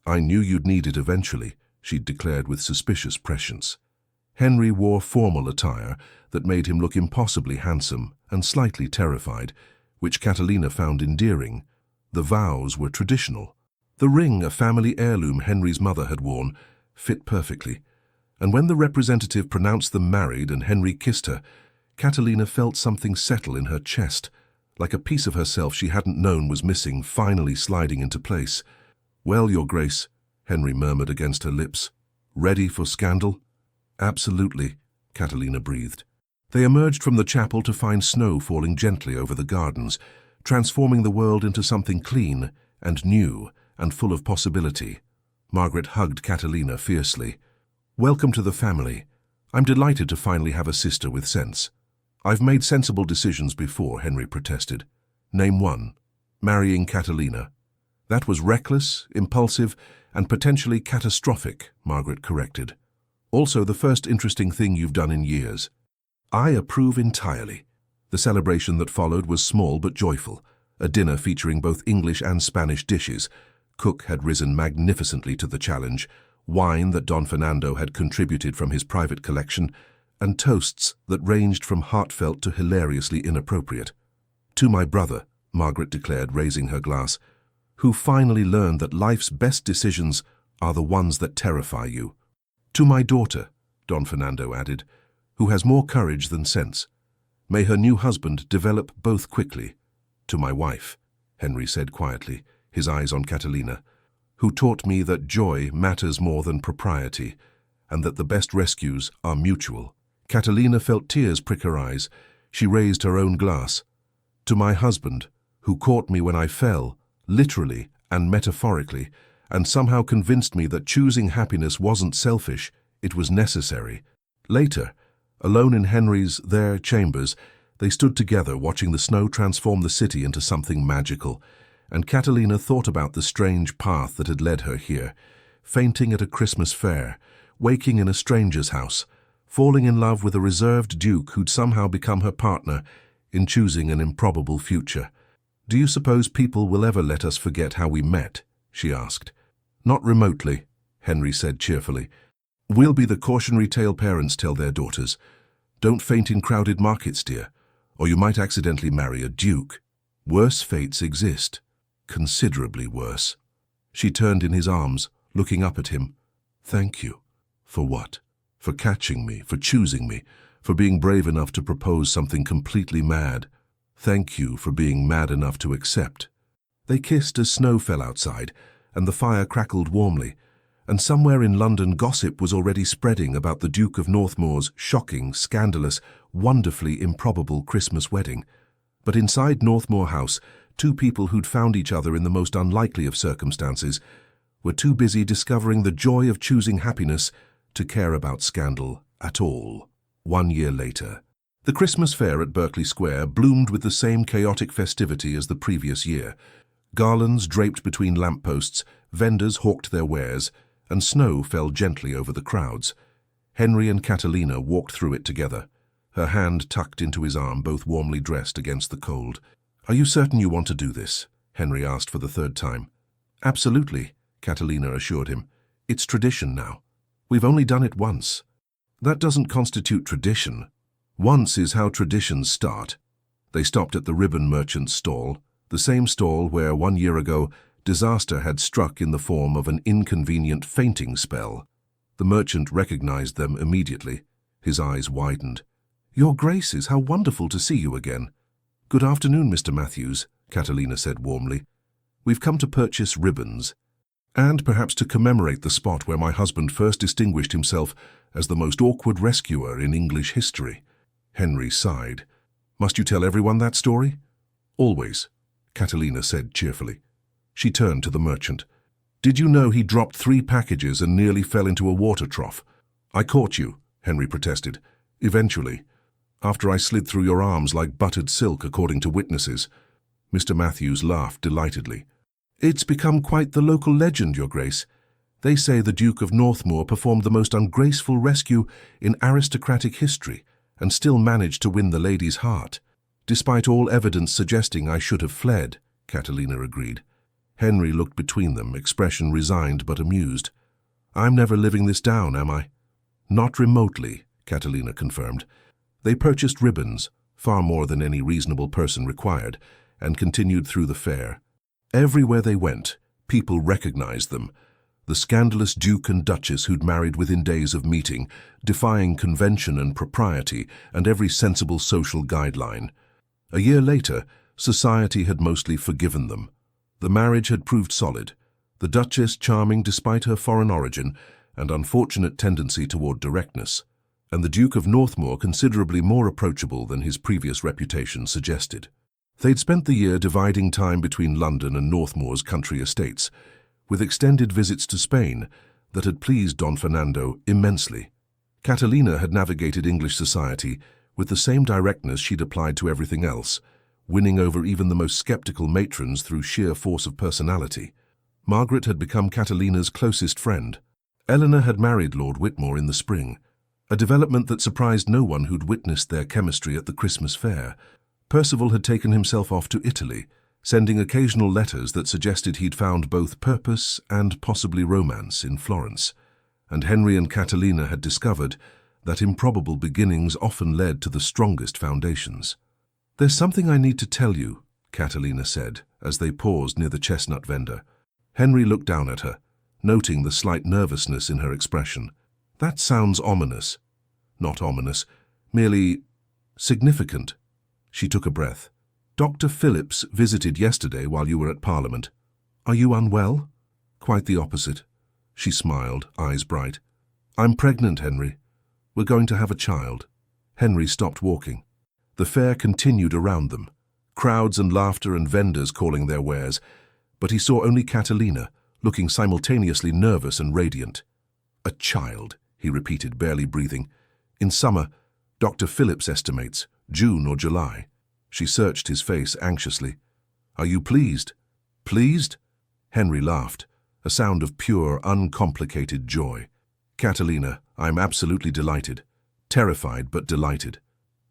I knew you'd need it eventually, she'd declared with suspicious prescience. Henry wore formal attire that made him look impossibly handsome and slightly terrified, which Catalina found endearing. The vows were traditional. The ring, a family heirloom Henry's mother had worn, fit perfectly, and when the representative pronounced them married and Henry kissed her, Catalina felt something settle in her chest, like a piece of herself she hadn't known was missing, finally sliding into place. Well, Your Grace, Henry murmured against her lips. Ready for scandal? Absolutely, Catalina breathed. They emerged from the chapel to find snow falling gently over the gardens, transforming the world into something clean and new and full of possibility. Margaret hugged Catalina fiercely. Welcome to the family. I'm delighted to finally have a sister with sense. I've made sensible decisions before, Henry protested. Name one. Marrying Catalina. That was reckless, impulsive, and potentially catastrophic, Margaret corrected. Also the first interesting thing you've done in years. I approve entirely. The celebration that followed was small but joyful, a dinner featuring both English and Spanish dishes. Cook had risen magnificently to the challenge, wine that Don Fernando had contributed from his private collection, and toasts that ranged from heartfelt to hilariously inappropriate. To my brother, Margaret declared, raising her glass. who finally learned that life's best decisions are the ones that terrify you. To my daughter, Don Fernando added, who has more courage than sense. May her new husband develop both quickly. To my wife, Henry said quietly, his eyes on Catalina, who taught me that joy matters more than propriety, and that the best rescues are mutual. Catalina felt tears prick her eyes. She raised her own glass. To my husband, who caught me when I fell, literally and metaphorically, and somehow convinced me that choosing happiness wasn't selfish, it was necessary. Later, alone in their chambers, they stood together watching the snow transform the city into something magical, and Catalina thought about the strange path that had led her here, fainting at a Christmas fair, waking in a stranger's house, falling in love with a reserved duke who'd somehow become her partner in choosing an improbable future. "Do you suppose people will ever let us forget how we met?" she asked. "Not remotely," Henry said cheerfully. "We'll be the cautionary tale parents tell their daughters. Don't faint in crowded markets, dear, or you might accidentally marry a duke. Worse fates exist, considerably worse." She turned in his arms, looking up at him. "Thank you." "For what?" "For catching me, for choosing me, for being brave enough to propose something completely mad. Thank you for being mad enough to accept." They kissed as snow fell outside, and the fire crackled warmly, and somewhere in London gossip was already spreading about the Duke of Northmoor's shocking, scandalous, wonderfully improbable Christmas wedding. But inside Northmoor House, two people who'd found each other in the most unlikely of circumstances were too busy discovering the joy of choosing happiness to care about scandal at all. 1 year later, the Christmas fair at Berkeley Square bloomed with the same chaotic festivity as the previous year. Garlands draped between lampposts, vendors hawked their wares, and snow fell gently over the crowds. Henry and Catalina walked through it together, her hand tucked into his arm, both warmly dressed against the cold. "Are you certain you want to do this?" Henry asked for the third time. "Absolutely," Catalina assured him. "It's tradition now. We've only done it once." "That doesn't constitute tradition. Once is how traditions start." They stopped at the ribbon merchant's stall, the same stall where 1 year ago disaster had struck in the form of an inconvenient fainting spell. The merchant recognized them immediately. His eyes widened. "Your Graces, how wonderful to see you again." "Good afternoon, Mr. Matthews," Catalina said warmly. "We've come to purchase ribbons, and perhaps to commemorate the spot where my husband first distinguished himself as the most awkward rescuer in English history." Henry sighed. "Must you tell everyone that story?" "Always," Catalina said cheerfully. She turned to the merchant. "Did you know he dropped 3 packages and nearly fell into a water trough?" "I caught you," Henry protested. "Eventually. After I slid through your arms like buttered silk, according to witnesses." Mr. Matthews laughed delightedly. "It's become quite the local legend, Your Grace. They say the Duke of Northmoor performed the most ungraceful rescue in aristocratic history and still managed to win the lady's heart. Despite all evidence suggesting I should have fled," Catalina agreed. Henry looked between them, expression resigned but amused. "I'm never living this down, am I?" "Not remotely," Catalina confirmed. They purchased ribbons, far more than any reasonable person required, and continued through the fair. Everywhere they went, people recognized them. The scandalous Duke and Duchess who'd married within days of meeting, defying convention and propriety and every sensible social guideline. A year later, society had mostly forgiven them. The marriage had proved solid, the Duchess charming despite her foreign origin and unfortunate tendency toward directness, and the Duke of Northmoor considerably more approachable than his previous reputation suggested. They'd spent the year dividing time between London and Northmoor's country estates, with extended visits to Spain that had pleased Don Fernando immensely. Catalina had navigated English society with the same directness she'd applied to everything else, winning over even the most skeptical matrons through sheer force of personality. Margaret had become Catalina's closest friend. Eleanor had married Lord Whitmore in the spring, a development that surprised no one who'd witnessed their chemistry at the Christmas fair. Percival had taken himself off to Italy, sending occasional letters that suggested he'd found both purpose and possibly romance in Florence. And Henry and Catalina had discovered that improbable beginnings often led to the strongest foundations. "There's something I need to tell you," Catalina said, as they paused near the chestnut vendor. Henry looked down at her, noting the slight nervousness in her expression. That sounds ominous. Not ominous, merely significant. She took a breath. Dr. Phillips visited yesterday while you were at Parliament. Are you unwell? Quite the opposite. She smiled, eyes bright. I'm pregnant, Henry. We're going to have a child. Henry stopped walking. The fair continued around them, crowds and laughter and vendors calling their wares, but he saw only Catalina, looking simultaneously nervous and radiant. A child, he repeated, barely breathing. In summer, Dr. Phillips estimates, June or July. She searched his face anxiously. Are you pleased? Pleased? Henry laughed, a sound of pure, uncomplicated joy. Catalina, I'm absolutely delighted. Terrified, but delighted.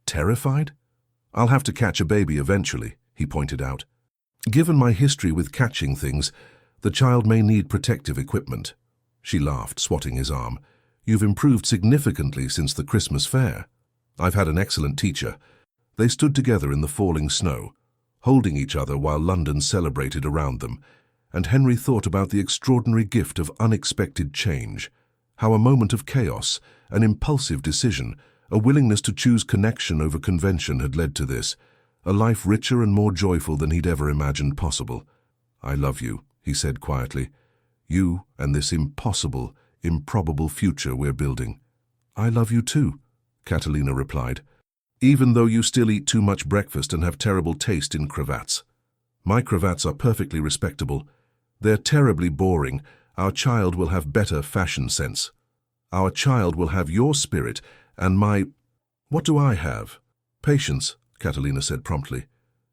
Terrified? I'll have to catch a baby eventually, he pointed out. Given my history with catching things, the child may need protective equipment. She laughed, swatting his arm. You've improved significantly since the Christmas fair. I've had an excellent teacher. They stood together in the falling snow, holding each other while London celebrated around them, and Henry thought about the extraordinary gift of unexpected change, how a moment of chaos, an impulsive decision, a willingness to choose connection over convention had led to this, a life richer and more joyful than he'd ever imagined possible. I love you, he said quietly. You and this impossible, improbable future we're building. I love you too, Catalina replied, even though you still eat too much breakfast and have terrible taste in cravats. My cravats are perfectly respectable. They're terribly boring. Our child will have better fashion sense. Our child will have your spirit and my... What do I have? Patience, Catalina said promptly.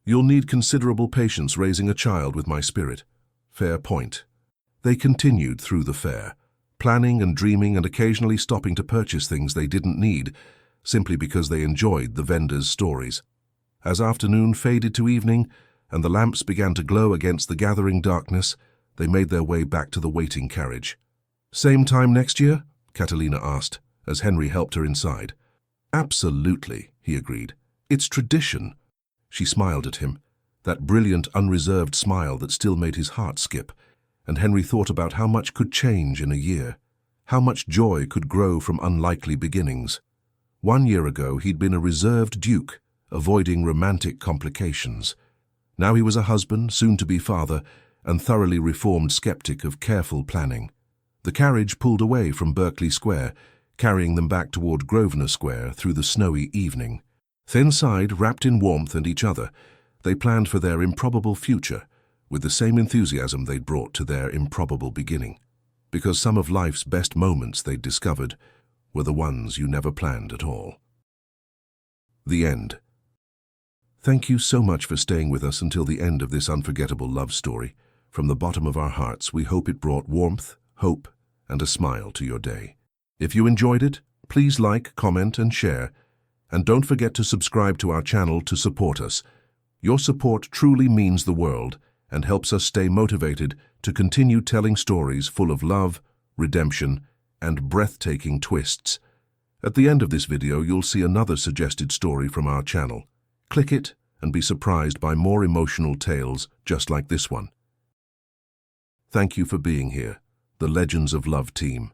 You'll need considerable patience raising a child with my spirit. Fair point. They continued through the fair, planning and dreaming and occasionally stopping to purchase things they didn't need, simply because they enjoyed the vendors' stories. As afternoon faded to evening and the lamps began to glow against the gathering darkness, they made their way back to the waiting carriage. Same time next year? Catalina asked, as Henry helped her inside. Absolutely, he agreed. It's tradition. She smiled at him, that brilliant, unreserved smile that still made his heart skip, and Henry thought about how much could change in a year, how much joy could grow from unlikely beginnings. 1 year ago, he'd been a reserved duke, avoiding romantic complications. Now he was a husband, soon-to-be father, and thoroughly reformed skeptic of careful planning. The carriage pulled away from Berkeley Square, carrying them back toward Grosvenor Square through the snowy evening. Thin-side, wrapped in warmth and each other, they planned for their improbable future with the same enthusiasm they'd brought to their improbable beginning, because some of life's best moments, they'd discovered, were the ones you never planned at all. The end. Thank you so much for staying with us until the end of this unforgettable love story. From the bottom of our hearts, we hope it brought warmth, hope, and a smile to your day. If you enjoyed it, please like, comment, and share. And don't forget to subscribe to our channel to support us. Your support truly means the world and helps us stay motivated to continue telling stories full of love, redemption, and breathtaking twists. At the end of this video, you'll see another suggested story from our channel. Click it and be surprised by more emotional tales just like this one. Thank you for being here, the Legends of Love team.